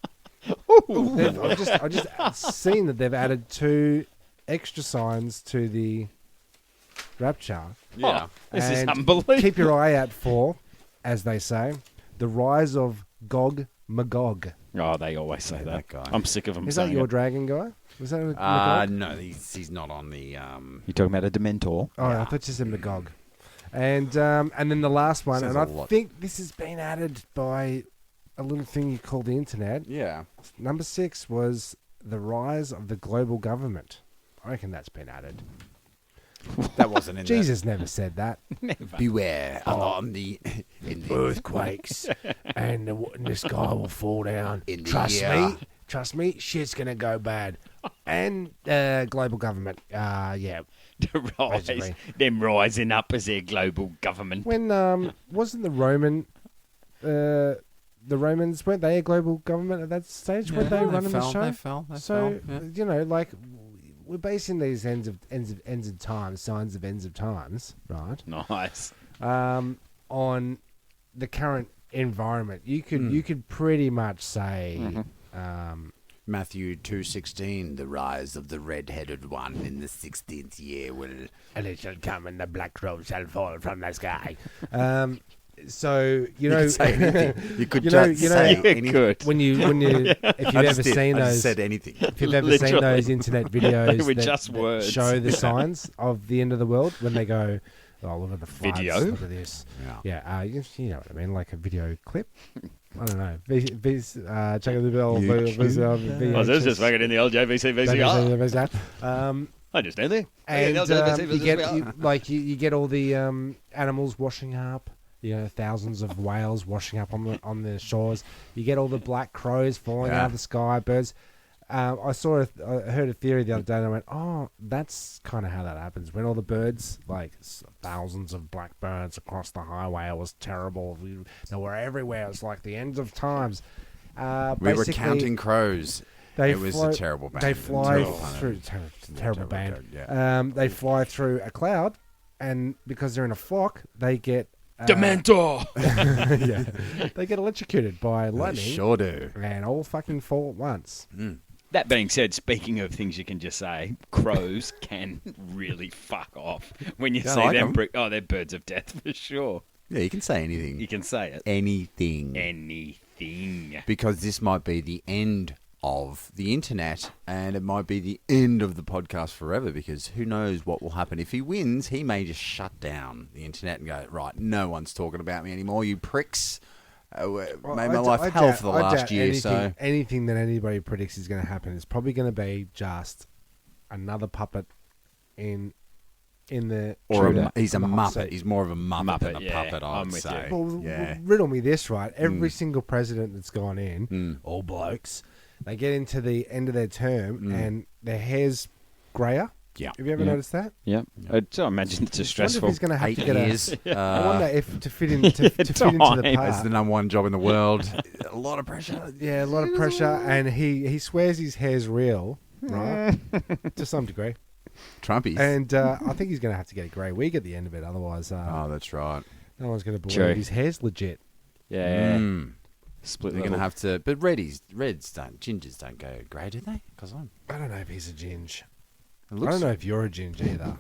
I just seen that they've added 2 extra signs to the Rapture. Yeah. This is And unbelievable. Keep your eye out for, as they say, the rise of Gog Magog. Oh, they always say that. that guy. I'm sick of them Is that saying your it. dragon guy? Was that Magog? No, he's not on the. You're talking about a Dementor? Oh, I thought you said Magog. And then the last one, Says and I a lot. think this has been added by a little thing you call the internet. Yeah. Number 6 was the rise of the global government. I reckon that's been added. That wasn't in Jesus never said that. Beware on the in the Earthquakes and the sky will fall down. In the Trust me, shit's gonna go bad. And global government. Yeah. Basically. Them rising up as their global government. When wasn't the Romans, weren't they a global government at that stage? Weren't they running the show? They fell. So yeah. like we're basing these ends of times, signs of ends of times, right? Nice. On the current environment. You could pretty much say Matthew 2:16, the rise of the red-headed one in the 16th year will. and it shall come and the black robe shall fall from the sky. So You could say anything. You could You know- just you know- say You anything. could. when you if you've I ever just did. seen I just those said anything. if you've ever seen Literally. those internet videos They were that, just that words. show the signs of the end of the world when they go, oh, look at the floods, Video? look at this. Yeah, you know what I mean, like a video clip. I don't know. Check out the bill. I was just fucking in the old JVC VCR. I just know there. And you get all the animals washing up. You know, thousands of whales washing up on the shores. You get all the black crows falling out of the sky, birds. I heard a theory the other day, and I went, "Oh, that's kind of how that happens. When all the birds, like thousands of blackbirds across the highway, it was terrible. They were everywhere. It was like the end of times." We were Basically, counting crows. They It was a terrible band. They fly Terrible band. through terrible band. code, yeah. They fly through a cloud, and because they're in a flock, they get Dementor. yeah, they get electrocuted by They lightning sure do. and all fucking fall at once. That being said, speaking of things you can just say, crows can really fuck off when you Yeah, I see like them. 'em. They're birds of death for sure. Yeah, you can say anything. You can say it. Anything. Anything. Because this might be the end of the internet, and it might be the end of the podcast forever, because who knows what will happen. If he wins, he may just shut down the internet and go, right, no one's talking about me anymore, you pricks. Made my life hell for the last year, so... Anything that anybody predicts is going to happen is probably going to be just another puppet in the... He's a on the hot muppet. seat. He's more of a muppet than a Muppet, yeah, puppet, I I'm would with say. you. Well, Yeah. riddle me this, right? Every single president that's gone in, all blokes, they get into the end of their term and their hair's grayer. Yeah. Have you ever noticed that? Yeah. So I imagine it's just I wonder if stressful. he's going to have 8 to get years. I wonder if to fit into the It's the part. number one job in the world. A lot of pressure. Yeah, a lot of pressure, and he swears his hair's real, right? To some degree. Trumpies. And I think he's going to have to get a grey wig at the end of it, otherwise Oh, that's right. no one's going to believe True. his hair's legit. Yeah. Split They're going to level. have to... But gingers don't go grey, do they? Because I don't know if he's a ginge. it I looks... don't know if you're a ginge either.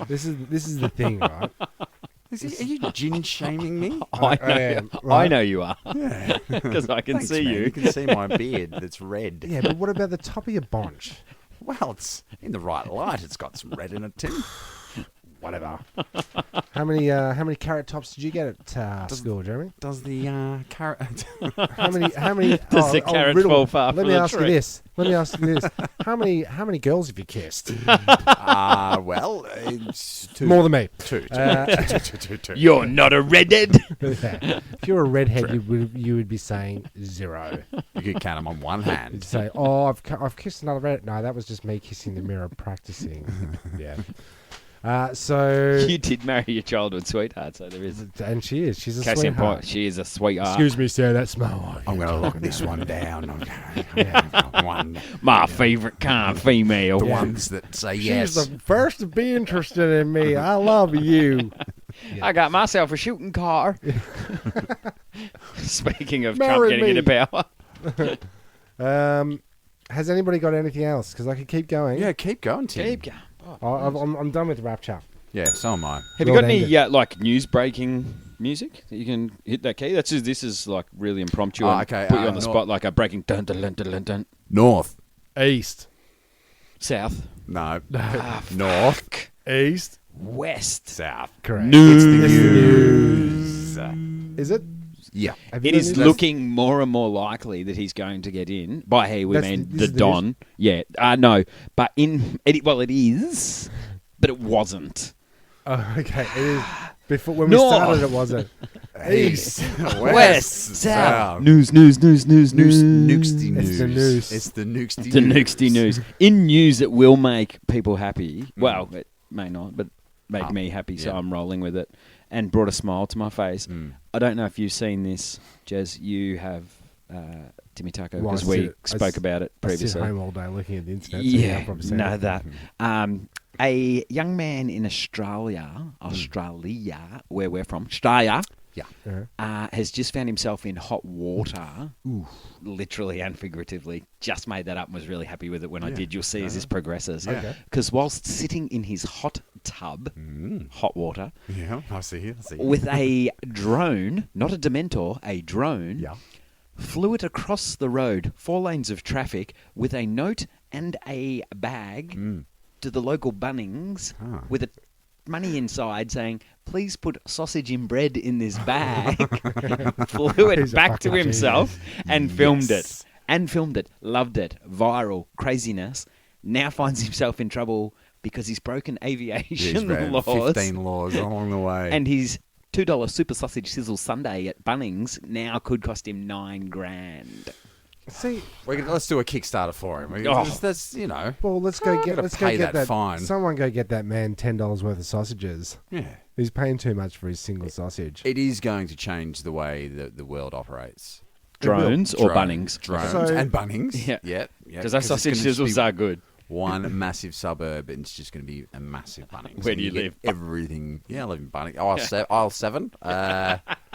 This is the thing, right? Are you gin shaming me? I know, am, I right? know you are. Yeah. Because I can Thanks, see man. you. You can see my beard that's red. Yeah, but what about the top of your bonch? Well, it's in the right light. It's got some red in it too. whatever. How many carrot tops did you get at school, Jeremy? Does the carrot? How many? Does the carrot fall far Let from me the ask you tree? this. How many girls have you kissed? Well, it's two. More than me. Two. Two. You're not a redhead. If you're a redhead, you would be saying 0. You could count them on one You'd hand. say, "Oh, I've kissed another redhead." No, that was just me kissing the mirror, practicing. Yeah. So. You did marry your childhood sweetheart, so there is. And she is. She's a Case in sweetheart. point, she is a sweetheart. Excuse me, sir. That smell. I'm going to lock this one down. One. My favourite kind of female. The ones that say yes. She's the first to be interested in me. I love you. I got myself a shooting car. Speaking of Marry Trump getting me. into power. Has anybody got anything else? Because I could keep going. Yeah, keep going, Tim. Keep going. I'm done with the Rapture. Yeah, so am I. Have you got Lord any ended. like news breaking music that you can hit that key? This is like really impromptu. Oh, and okay, Put you on the no- spot like a breaking dun dun dun dun dun dun. North. East. South. No. Ah, North. fuck. East. West. South. Correct. It's the News. news. Is it? Yeah. Have you It done is this? looking more and more likely that he's going to get in. By he, we That's mean this the is the Don. Yeah, no, but it is, but it wasn't. Oh, okay. It is. Before when North. we started, it wasn't. East. West, South. News. Nukesty It's news. the news. It's the nukesty The news. Nukesty news. In news that will make people happy. Well, it may not, but make me happy, so yeah. I'm rolling with it. And brought a smile to my face. I don't know if you've seen this, Jez. You have, Timmy Taco, Well, because I we sit- I spoke s- about it I sit previously. home all day looking at the internet. So yeah, Yeah, I've probably seen know it. that. A young man in Australia, where we're from, Australia, Yeah. has just found himself in hot water, literally and figuratively. Just made that up and was really happy with it when I did. You'll see as this progresses. Okay. Because whilst sitting in his hot tub, hot water, Yeah, I see it. with a drone, not a Dementor, a drone, Yeah. flew it across the road, 4 lanes of traffic, with a note and a bag to the local Bunnings with a money inside saying, please put sausage in bread in this bag. Flew it He's a back to fucking himself and filmed Yes. it. And filmed it. Loved it. Viral. Craziness. Now finds himself in trouble because he's broken He's aviation ran laws. 15 laws along the way. And his $2 super sausage sizzle sundae at Bunnings now could cost him $9,000. See, let's do a Kickstarter for him. Oh. That's, well, let's go get. gotta Let's go pay get that fine. Someone go get that man $10 worth of sausages. yeah. He's paying too much for his single sausage. It is going to change the way that the world operates. Drones or Drone- Bunnings? Drones So- and Bunnings. Yeah. Yeah. Because those sausage sizzles are good. One massive suburb, and it's just going to be a massive Bunnings. Where And do you get live? Everything. Yeah, I live in Bunnings. Aisle 7.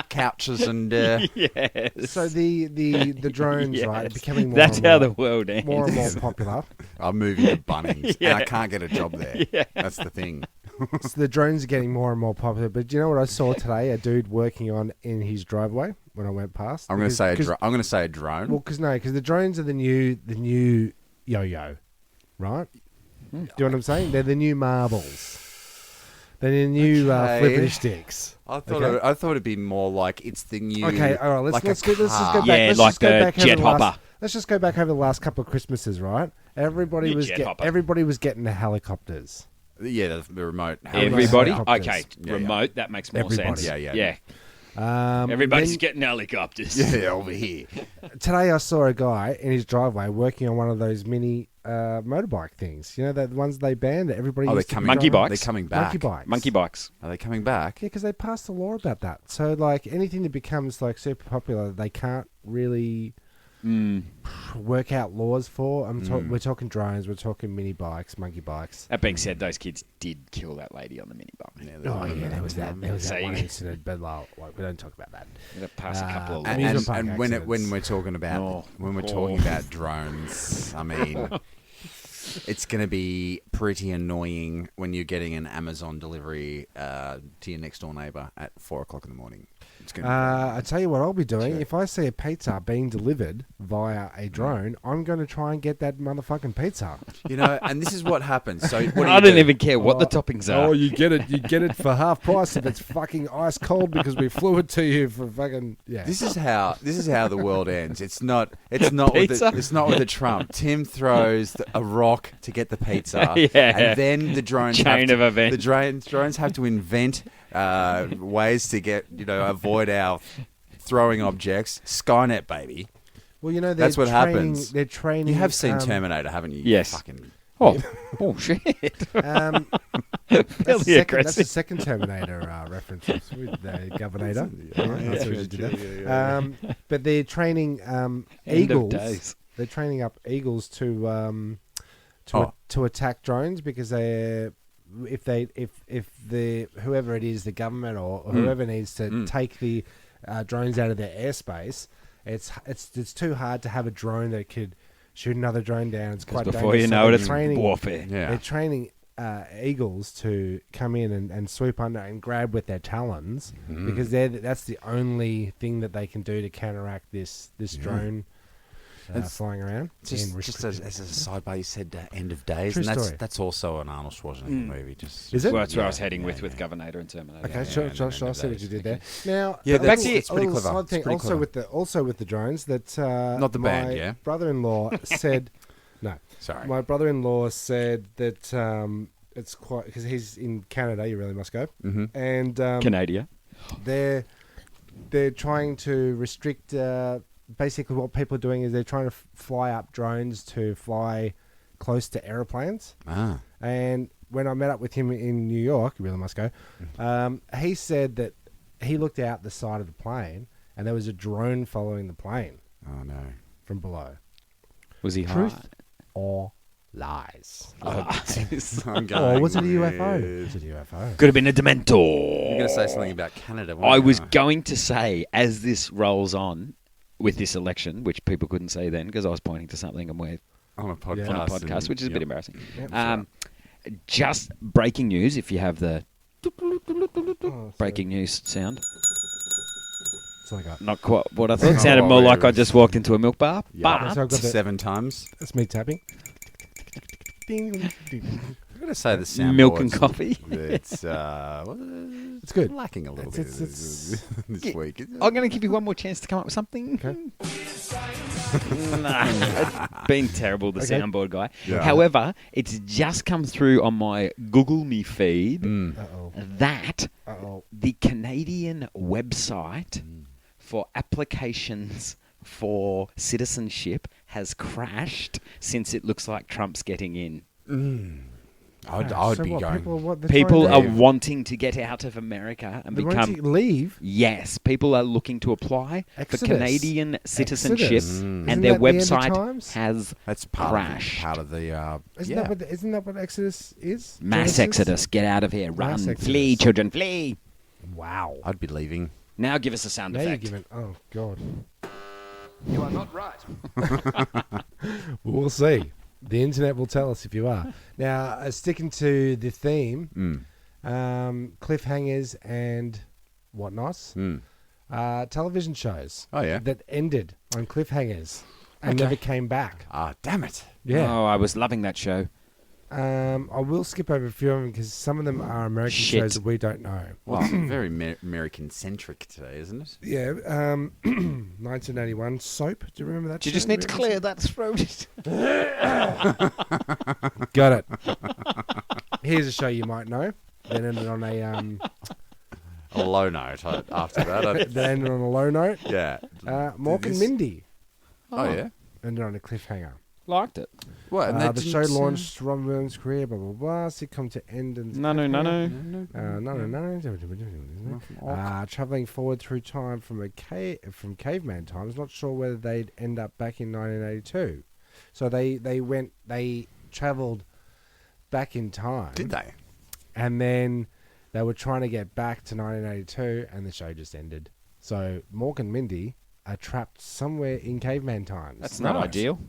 Couches and... Yes. So the drones, right, are Yes. becoming more That's and how more, the world ends. more and more popular. I'm moving to Bunnings, Yeah. and I can't get a job there. Yeah. That's the thing. So the drones are getting more and more popular. But do you know what I saw today? A dude working on in his driveway when I went past. I'm going to Because- say I'm going to say a drone. Well, because the drones are the new yo-yo, right? Do you know what I'm saying? They're the new marbles. They're the new Okay. flippity sticks. I thought Okay. I thought it'd be more like it's the new. Okay, all right. like Let's a just go car. back. Yeah, let's like just go the back over jet the last- hopper. Let's just go back over the last couple of Christmases, right? Everybody Your was jet hopper. everybody was getting the helicopters. Yeah, the remote. Everybody? Helicopters. Okay, Yeah, remote, that makes more Everybody. sense. Yeah. Everybody's then- getting helicopters. Yeah, over here. Today I saw a guy in his driveway working on one of those mini motorbike things. You know, the ones they banned that everybody Oh, they're used to be coming. Monkey driving? bikes. They're coming back. Monkey bikes. Monkey bikes. Are they coming back? Yeah, because they passed a law about that. So, like, anything that becomes, like, super popular, they can't really work out laws for. We're talking drones, we're talking mini bikes, monkey bikes. That being said, those kids did kill that lady on the mini bike. Oh, yeah, there was that So one you- incident, but, like, we don't talk about that. They passed a couple of and- laws. Amusement park And when accidents. we're talking about Oh. when we're talking about drones, I mean, it's going to be pretty annoying when you're getting an Amazon delivery to your next door neighbour at 4 o'clock in the morning. It's going to I tell you what I'll be doing. Sure. If I see a pizza being delivered via a drone, I'm going to try and get that motherfucking pizza. and this is what happens. So what do I you don't do? even care what the toppings are. Oh, you get it for half price if it's fucking ice cold because we flew it to you for fucking This is how the world ends. It's not with the Trump. Tim throws a rock to get the pizza, Yeah. and then the drones Chain of events. The drones have to invent ways to get avoid our throwing objects. Skynet, baby. Well, That's what happens. They're training. You have seen Terminator, haven't you? Yes. Fucking, Oh shit! That's the second Terminator reference with the Governator. That's what you did that. But they're training End of eagles. days. They're training up eagles to attack drones because if the whoever it is, the government or whoever needs to take the drones out of their airspace, it's too hard to have a drone that could shoot another drone down. It's quite Before dangerous. you So know they're it, it's training- warfare. Yeah. They're training eagles to come in and sweep under and grab with their talons because that's the only thing that they can do to counteract this drone flying around. Just as a sidebar, you said End of Days, True and story. that's also an Arnold Schwarzenegger movie. Is it? Well, that's where I was Yeah, heading yeah, with yeah. Governor and Terminator. Okay, Yeah, sure, yeah, sure, End sure. I of see what Days. you did there. Now, Yeah, back that's to- it's pretty a little clever. side thing, It's pretty also clever. with the drones that Not the my band, yeah? brother-in-law said. No, Sorry. my brother-in-law said that it's quite because he's in Canada. You really must go. Mhm. And Canada. they're trying to restrict. Basically, what people are doing is they're trying to fly up drones to fly close to aeroplanes. Ah. And when I met up with him in New York, you really must go. He said that he looked out the side of the plane and there was a drone following the plane Oh no. from below. Was he Truth high? or lies? I'm Or was it a with- UFO? Was it a UFO? Could have been a Dementor. You're going to say something about Canada. weren't I you? was going to say, as this rolls on with this election, which people couldn't see then because I was pointing to something and we're on a podcast, Yeah. on a podcast, and- which is a bit yep. embarrassing. Yep, Just breaking news, if you have the Oh, breaking news sound. That's all I got. Not quite what I thought. It sounded more like I just walked into a milk bar. Yeah. But So I've got the, 7 times. that's me tapping. Ding, ding. I'm going to say the soundboard. milk and coffee. It's It's good. lacking a little It's- bit it's- this week. I'm going to give you one more chance to come up with something. Okay. Nah, it's been terrible, the Okay. soundboard guy. Yeah. However, it's just come through on my Google Me feed Mm. Uh-oh. that Uh-oh. the Canadian website for applications for citizenship has crashed since it looks like Trump's getting in. I'd So be what, going. People they're are trying wanting to get out of America and to- they're wanting become. to leave. Yes, people are looking to apply Exodus. for Canadian citizenship, Exodus. and Isn't their that the end of website times? has That's crashed. part of the Isn't that what Exodus is? Mass Genesis? exodus. Get out of here. Run. Mass exodus. Flee, children, flee. Wow. I'd be leaving. Now give us a sound Now you're effect. giving. Oh God. You are not right. We'll see. The internet will tell us if you are. Now, sticking to the theme, cliffhangers and whatnot, television shows Oh, yeah. that ended on cliffhangers and never came back. Ah, damn it. Yeah. Oh, I was loving that show. I will skip over a few of them because some of them are American Shit. shows that we don't know. Well, it's very American-centric today, isn't it? Yeah. 1981 Soap. Do you remember that? Do you just show? need to clear that throat? Got it. Here's a show you might know. Then ended on A low note after that. that ended on a low note. Yeah. Mork and This- Mindy Oh, yeah? ended on a cliffhanger. Liked it. What? And that The didn't show s- launched Ron Williams' career, blah, blah, blah. Sitcom to end and... No. Traveling forward through time from caveman times. Not sure whether they'd end up back in 1982. So they travelled back in time. Did they? And then they were trying to get back to 1982 and the show just ended. So Mork and Mindy are trapped somewhere in caveman times. That's not Nice. ideal.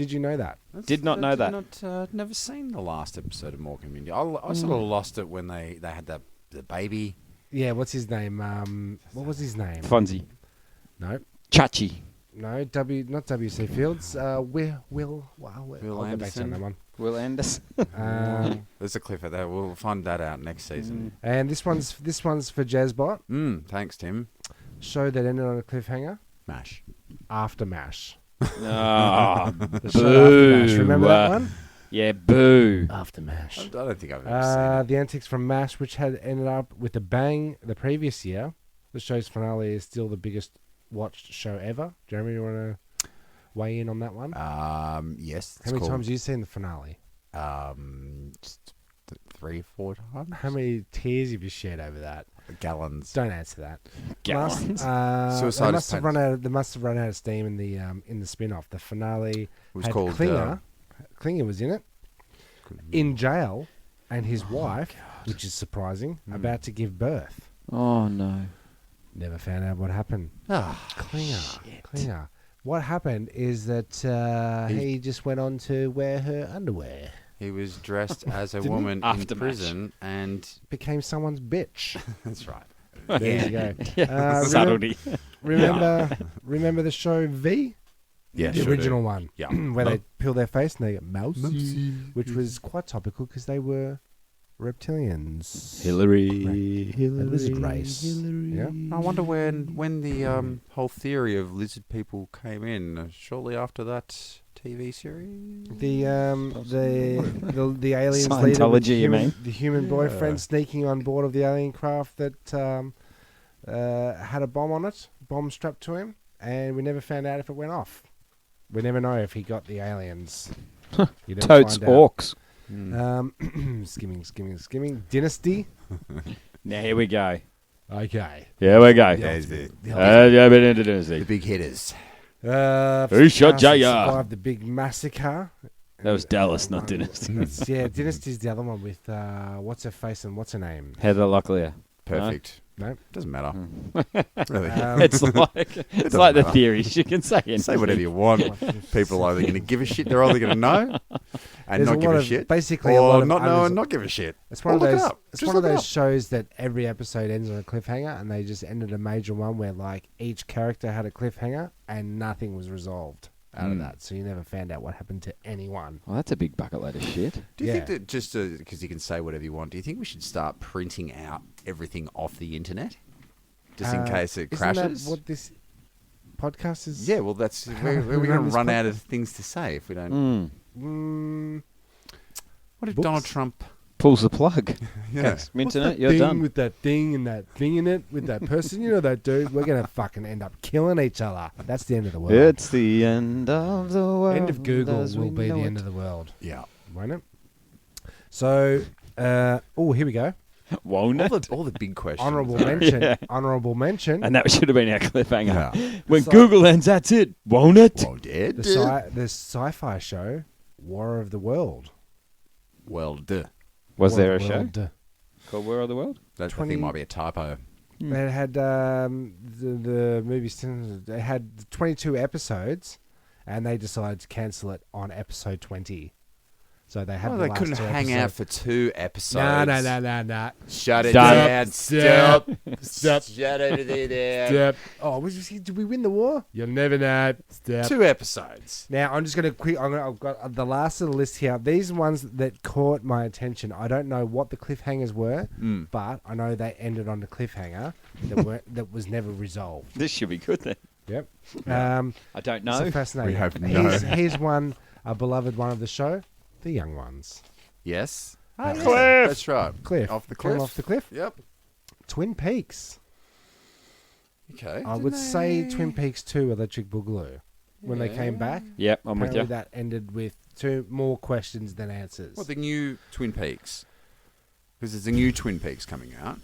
Did you know that? Did not know that. Never seen the last episode of More Community. I sort of lost it when they had the baby. Yeah, what's his name? What was his name? Fonzie. No. Chachi. No, not W.C. Fields. Will I'll go back to Anderson. that one. Will Anderson. There's a clip of that. We'll find that out next season. And this one's for Jazzbot. Thanks, Tim. Show that ended on a cliffhanger. MASH. After MASH. Oh, The show After MASH. Remember that one? Yeah, boo. After MASH. I don't think I've ever seen it. The antics from MASH, which had ended up with a bang the previous year. The show's finale is still the biggest watched show ever. Jeremy, you want to weigh in on that one? Yes. How many times have you seen the finale? Just 3 or 4 times. How many tears have you shed over that? Gallons. Don't answer that. Gallons. Suicide They must have Patent. run out. They must have run out of steam in the spin-off. The finale was had called, Klinger. Klinger was in it, in jail, and his wife, which is surprising, about to give birth. Oh, no. Never found out what happened. Klinger. What happened is that he just went on to wear her underwear. He was dressed as a Didn't he? woman in After prison, and Became someone's bitch. that's right. There you go. Subtlety. Remember the show V? Yeah, The sure original do. one. Yeah. Where they peel their face and they get mousy, which was quite topical because they were reptilians. Hillary. A lizard race. Yeah. I wonder when the whole theory of lizard people came in. Shortly after that TV series. The aliens leader with Scientology, you human, mean? the human boyfriend sneaking on board of the alien craft that had a bomb strapped to him, and we never found out if it went off. We never know if he got the aliens. You never Totes find out. orcs. Skimming. Dynasty. Now, here we go. Okay. Here we go. Yeah, The the big hitters. Who shot Jaya? Survived the big massacre. That was Dallas, not Dynasty. Yeah, Dynasty's the other one with what's her face and what's her name. Heather Locklear. Perfect. No. Doesn't matter. Hmm. Really. It's like the matter. theories. You can say anything. Say whatever you want. People are either going to give a shit, they're either going to know and There's not a give lot a of- shit, basically a or lot of not know others- and not give a shit. It's one Or of look it those. up. It's Just one of look it those up. shows that every episode ends on a cliffhanger, and they just ended a major one where like each character had a cliffhanger and nothing was resolved out of that. So you never found out what happened to anyone. Well, that's a big bucket load of shit. Do you Yeah. think that just because you can say whatever you want, do you think we should start printing out everything off the internet? Just in case it crashes? Isn't that what this podcast is? Yeah, well, that's we're we going run to this run podcast? out of things to say if we don't. What if Books? Donald Trump? Pulls the plug. Yeah. Yes, internet, you're thing done. with that thing and that thing in it with that person. You know that dude. We're gonna fucking end up killing each other. That's the end of the world. It's the end of the world. End of Google as we will be the know end it. of the world, Yeah. won't it? So, here we go. Won't it? All the big questions. Honorable mention. Yeah. Honorable mention. And that should have been our cliffhanger. Yeah. When So- Google ends, that's it. Won't it? Well, dead. the sci-fi show War of the World. Well, duh. Was War there a of the show World. called War of the World? That I 20 think might be a typo. It had the movie. They had 22 episodes, and they decided to cancel it on episode 20. So they had. Well, the they last couldn't two hang out episodes. for 2 episodes. No. Shut it Done. down. Stop. Stop. Shut it down. Step. Oh, did we win the war? You'll never know. Step. 2 episodes. Now I'm just gonna quick. I've got the last of the list here. These ones that caught my attention. I don't know what the cliffhangers were, but I know they ended on a cliffhanger that was never resolved. This should be good then. Yep. I don't So know. fascinating. We have no- Here's one, a beloved one of the show, the young ones. Yes. That yeah. was- That's right. Cliff. Off the Came cliff. off the cliff. Yep. Twin Peaks. Okay. I would say Twin Peaks 2 Electric Boogaloo. When they came back, Yep, I'm with apparently you. that ended with 2 more questions than answers. What, the new Twin Peaks? Because there's a new Twin Peaks coming out.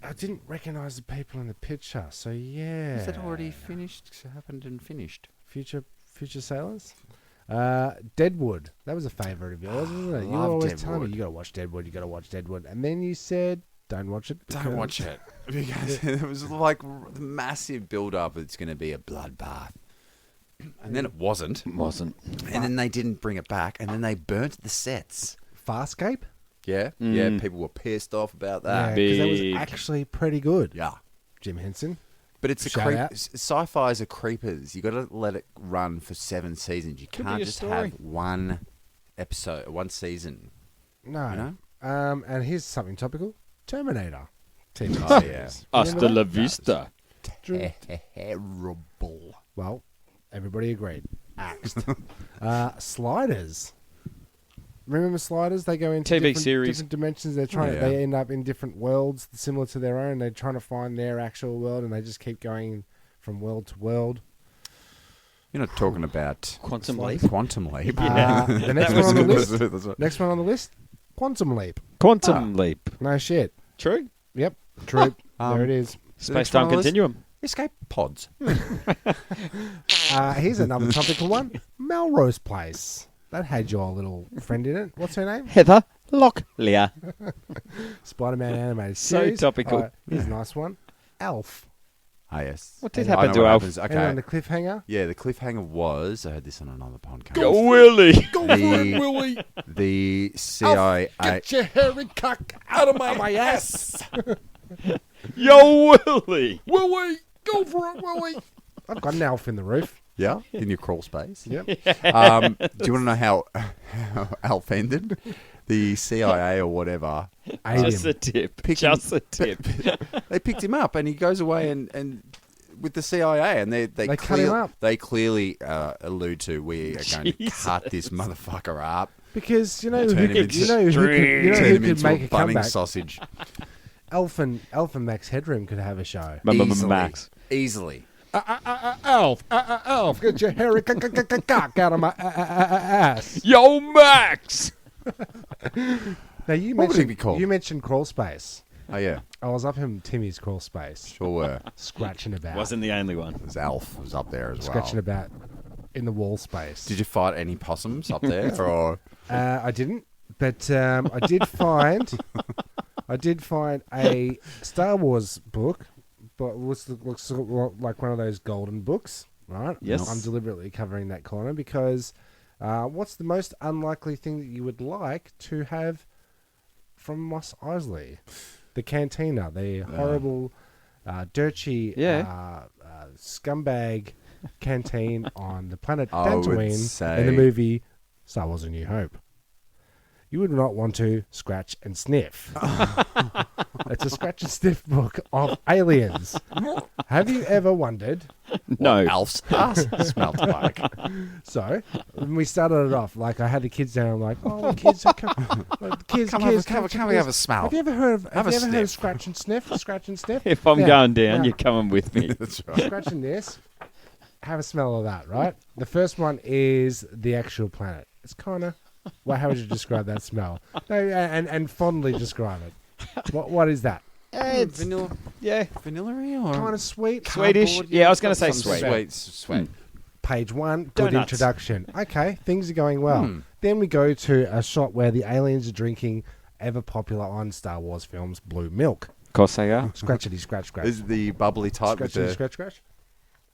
I didn't recognise the people in the picture, so yeah. Is that already finished? Happened and finished. Future Sailors? Deadwood. That was a favourite of yours, wasn't it? You were Love always telling me, Deadwood. you got to watch Deadwood. And then you said, don't watch it. Don't because- watch it. Because it was like the massive build-up. It's going to be a bloodbath. and then it wasn't. And then they didn't bring it back, and then they burnt the sets. Farscape? Yeah, yeah. People were pissed off about that. Because that was Big. actually pretty good. Yeah. Jim Henson. But it's a Shout creep. out. Sci-fi's a creepers. You got to let it run for 7 seasons. You Could be can't a just story. have one episode, one season. No. You know? And here's something topical. Terminator. TV Oh, series. yeah. Hasta Remember la that? vista. Terrible. Well, everybody agreed. Axed. Sliders. Remember Sliders? They go into TV series. different dimensions. They're trying. Yeah. They end up in different worlds similar to their own. They're trying to find their actual world, and they just keep going from world to world. You're not talking about Quantum Leap. Quantum Leap. The next That one on the was list. That's right. Next one on the list. Quantum Leap. Quantum Leap. No shit. True. Yep. True. There it is. Space-time one on the list? continuum. Escape pods. Here's another topical one. Melrose Place. That had your little friend in it. What's her name? Heather Locklear. Spider-Man animated So series. topical. Here's a nice one. Elf. Ah, yes. What did I happen know to what Alf? happens. And on the Okay. cliffhanger. Yeah, the cliffhanger was, I heard this on another podcast. Go Willie. The, the CIA. your hairy cock out of my ass. Yo Willie. Willie, go for it, Willie. I've got an elf in the roof. Yeah, in your crawl space. Yep. Do you want to know how Alf ended? The CIA or whatever. Ate Just him. a tip. Pick him- Just a tip. They picked him up and he goes away and with the CIA and they cut him up. They clearly allude to we are going to Jesus. cut this motherfucker up. Because you know Turn who him could, into you know who could, you know turn who him could into make a a bunning comeback. sausage. Elf and Max Headroom could have a show. Easily. Max. Easily. Elf, get your hairy cock out of my ass. Yo Max. Now you What would he mentioned be called? you mentioned crawl space. Oh yeah, I was up in Timmy's crawl space, sure were. scratching about, Wasn't the only one. It was Alf was up there as well. scratching about in the wall space. Did you fight any possums up there? Or I didn't, but I did find a Star Wars book, but it looks like one of those golden books, right? Yes. I'm deliberately covering that corner because what's the most unlikely thing that you would like to have from Mos Eisley? The cantina, the horrible, dirty, scumbag canteen on the planet I would Dantooine say- in the movie Star Wars: A New Hope. You would not want to scratch and sniff. It's a scratch and sniff book of aliens. Have you ever wondered? No. Alf's ass smelled like. So, when we started it off, like I had the kids down, I'm like, oh, kids, kids, Come and have a smell. Have you ever heard of, Have a heard of sniff. scratch and sniff? Scratch and sniff? If I'm Yeah, going down, yeah. you're coming with me. That's right. Scratching this, have a smell of that, right? The first one is the actual planet. It's kind of, well, how would you describe that smell? No, and fondly describe it. What is that? It's, Vanilla, yeah. vanilla-y or Kind of sweet. Swedish. cardboard? Yeah, I was going to say Some sweet. Sweet. Page 1, good Donuts. introduction. Okay, things are going well. Then we go to a shot where the aliens are drinking ever popular on Star Wars films, blue milk. Of course they are. Scratchity, scratch, scratch. Is the bubbly type with Scratchity, the... scratch, scratch.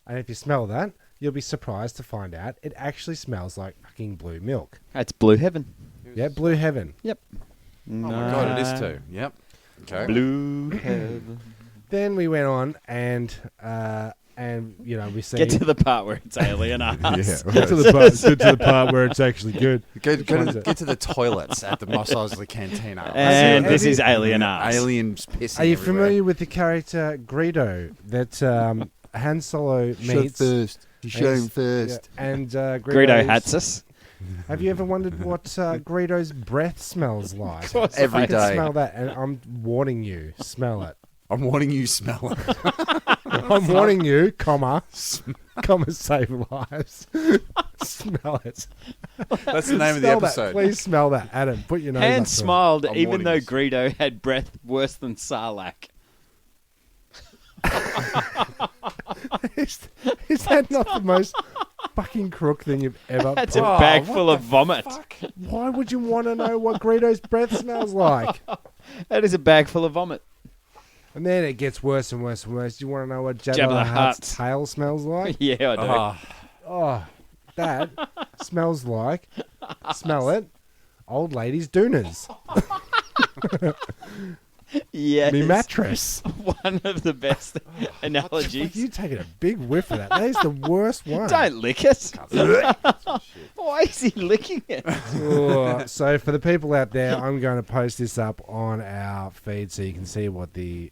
And if you smell that, you'll be surprised to find out it actually smells like fucking blue milk. That's blue heaven. Yeah, blue heaven. Yep. Oh my god, it is too. Yep. Okay. Blue heaven. Then we went on and you know we see Get to the part where it's alien ass. get to the part where it's actually good. Get to the toilets at the Mos Eisley Cantina. And Have this you- is alien ass. Aliens pissing Are you everywhere. familiar with the character Greedo that Han Solo meets? You show him first. Yeah, and Greedo Greedo's- Hatsis. Have you ever wondered what Greedo's breath smells like? Every I can day. smell that, and I'm warning you, smell it. I'm warning you, smell it. I'm warning you, comma save lives. Smell it. That's the name of the Smell that. episode. Please smell that. Adam, put your nose Han up to it. smiled I'm even warning though you. Greedo had breath worse than Sarlacc. Is that not the most fucking crook thing you've ever That's put? a bag full of vomit. Why would you want to know what Greedo's breath smells like? That is a bag full of vomit. And then it gets worse and worse and worse. Do you want to know what Jabba Jabba the the Hutt's Hutt. tail smells like? Yeah, I do. Oh, that smells like. Smell it. Old ladies' dooners. Yes. Me mattress. One of the best analogies. You taking a big whiff of that. That is the worst one. Don't lick it. Why is he licking it? Oh, so for the people out there, I'm going to post this up on our feed so you can see what the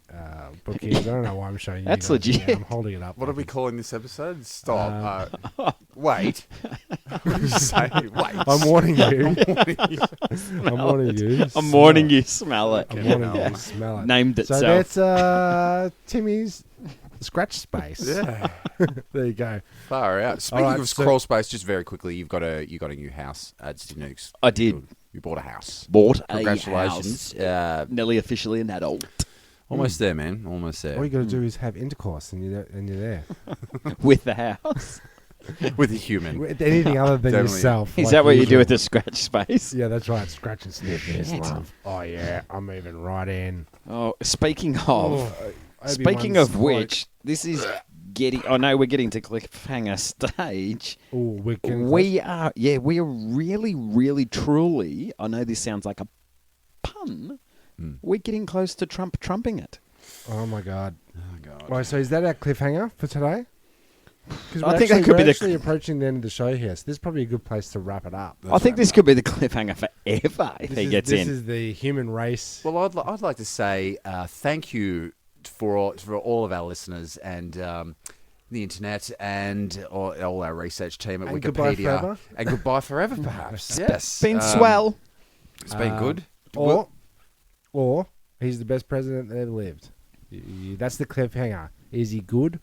book is. I don't know why I'm showing you. That's guys legit. now. I'm holding it up. What are we calling this episode? Stop. Wait. Say, wait. I'm warning you. I'm warning you. I'm warning you. Smell it. I'm warning you. Smell it. Named So itself. that's Timmy's scratch space. Yeah. There you go. Far out. Speaking Alright, of so- crawl space, just very quickly, you got a new house at Nukes. I did. You bought a house. Bought a Congratulations. house. Nearly officially an adult. Almost there, man. Almost there. All you got to do is have intercourse, and you're there. With the house. With a human. With anything other than Definitely. yourself. Is like that what you do usual. with the scratch space? Yeah, that's right. Scratch and sniff. Yes, love. Oh yeah, I'm moving right in. Oh, speaking of. Oh, Speaking Obi-Wan's of which, this is getting. I know we're getting to cliffhanger stage. Oh, we're getting We are really, really, truly. I know this sounds like a pun. We're getting close to trumping it. Oh my god. Oh, God. Right, so is that our cliffhanger for today? Because I think that could be we're the- actually approaching the end of the show here, so this is probably a good place to wrap it up. I think this could be the cliffhanger forever if he gets this in. is the human race. Well, I'd like to say thank you for all of our listeners and the internet and all our research team at And Wikipedia. goodbye forever. And goodbye forever, perhaps. Yes. Been swell. It's been good. Or he's the best president that ever lived. That's the cliffhanger. Is he good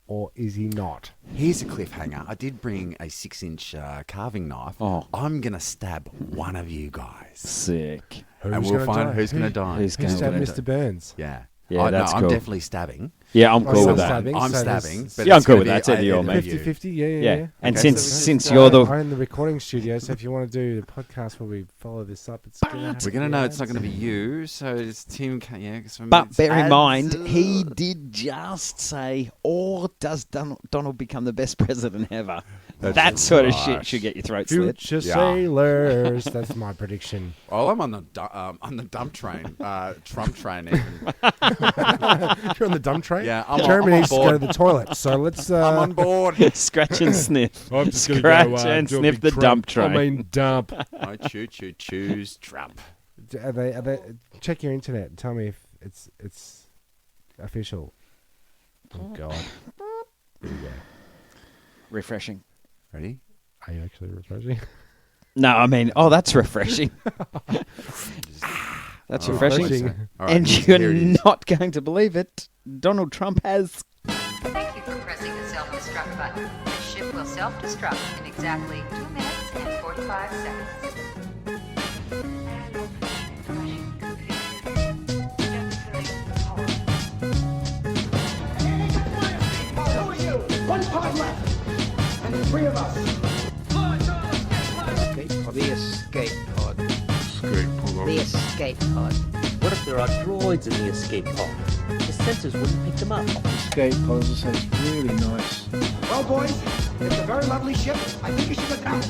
or is he not? Here's a cliffhanger. I did bring a 6-inch carving knife. Oh. I'm going to stab one of you guys. Sick. And we'll find who's going to die. Who's Who gonna stabbed die? Mr. Burns? Yeah. Yeah, I know, that's I'm cool. definitely stabbing. Yeah, I'm Oh, cool so with that. stabbing. I'm So there's- stabbing. Yeah, I'm it's cool gonna with that. be It's either you or me. either you. 50-50, yeah. Yeah, and Okay, since so since you're the I'm in the recording studio, so if you want to do the podcast where we follow this up, it's gonna have We're to going to be know it's not ads. going to be you, so it's Tim. Yeah, But bear in ads. mind, he did just say, or does Donald become the best president ever? That sort of shit should get your throat slit. Future Yeah. sailors. That's my prediction. Oh, I'm on the dump train, Trump train. Even. You're on the dump train? Yeah, I'm Jeremy on needs to go board. to the toilet, so let's... I'm on board. Scratch and sniff. I'm just gonna Scratch go, and do a sniff big the Trump. dump train. I mean dump. I choose Trump. Are they? Check your internet and tell me if it's official. Oh God. Here we go. Refreshing. Ready? Are you actually refreshing? No, I mean, that's refreshing. That's refreshing. Refreshing. All right, And here you're it is. not going to believe it. Donald Trump has. Thank you for pressing the self-destruct button. The ship will self-destruct in exactly 2 minutes and 45 seconds. One pod left. And 3 of us. The escape pod. The escape pod. What if there are droids in the escape pod? The sensors wouldn't pick them up. Escape pod, as I say, it's really nice. Well, boys, it's a very lovely ship. I think you should look out.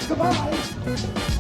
Goodbye.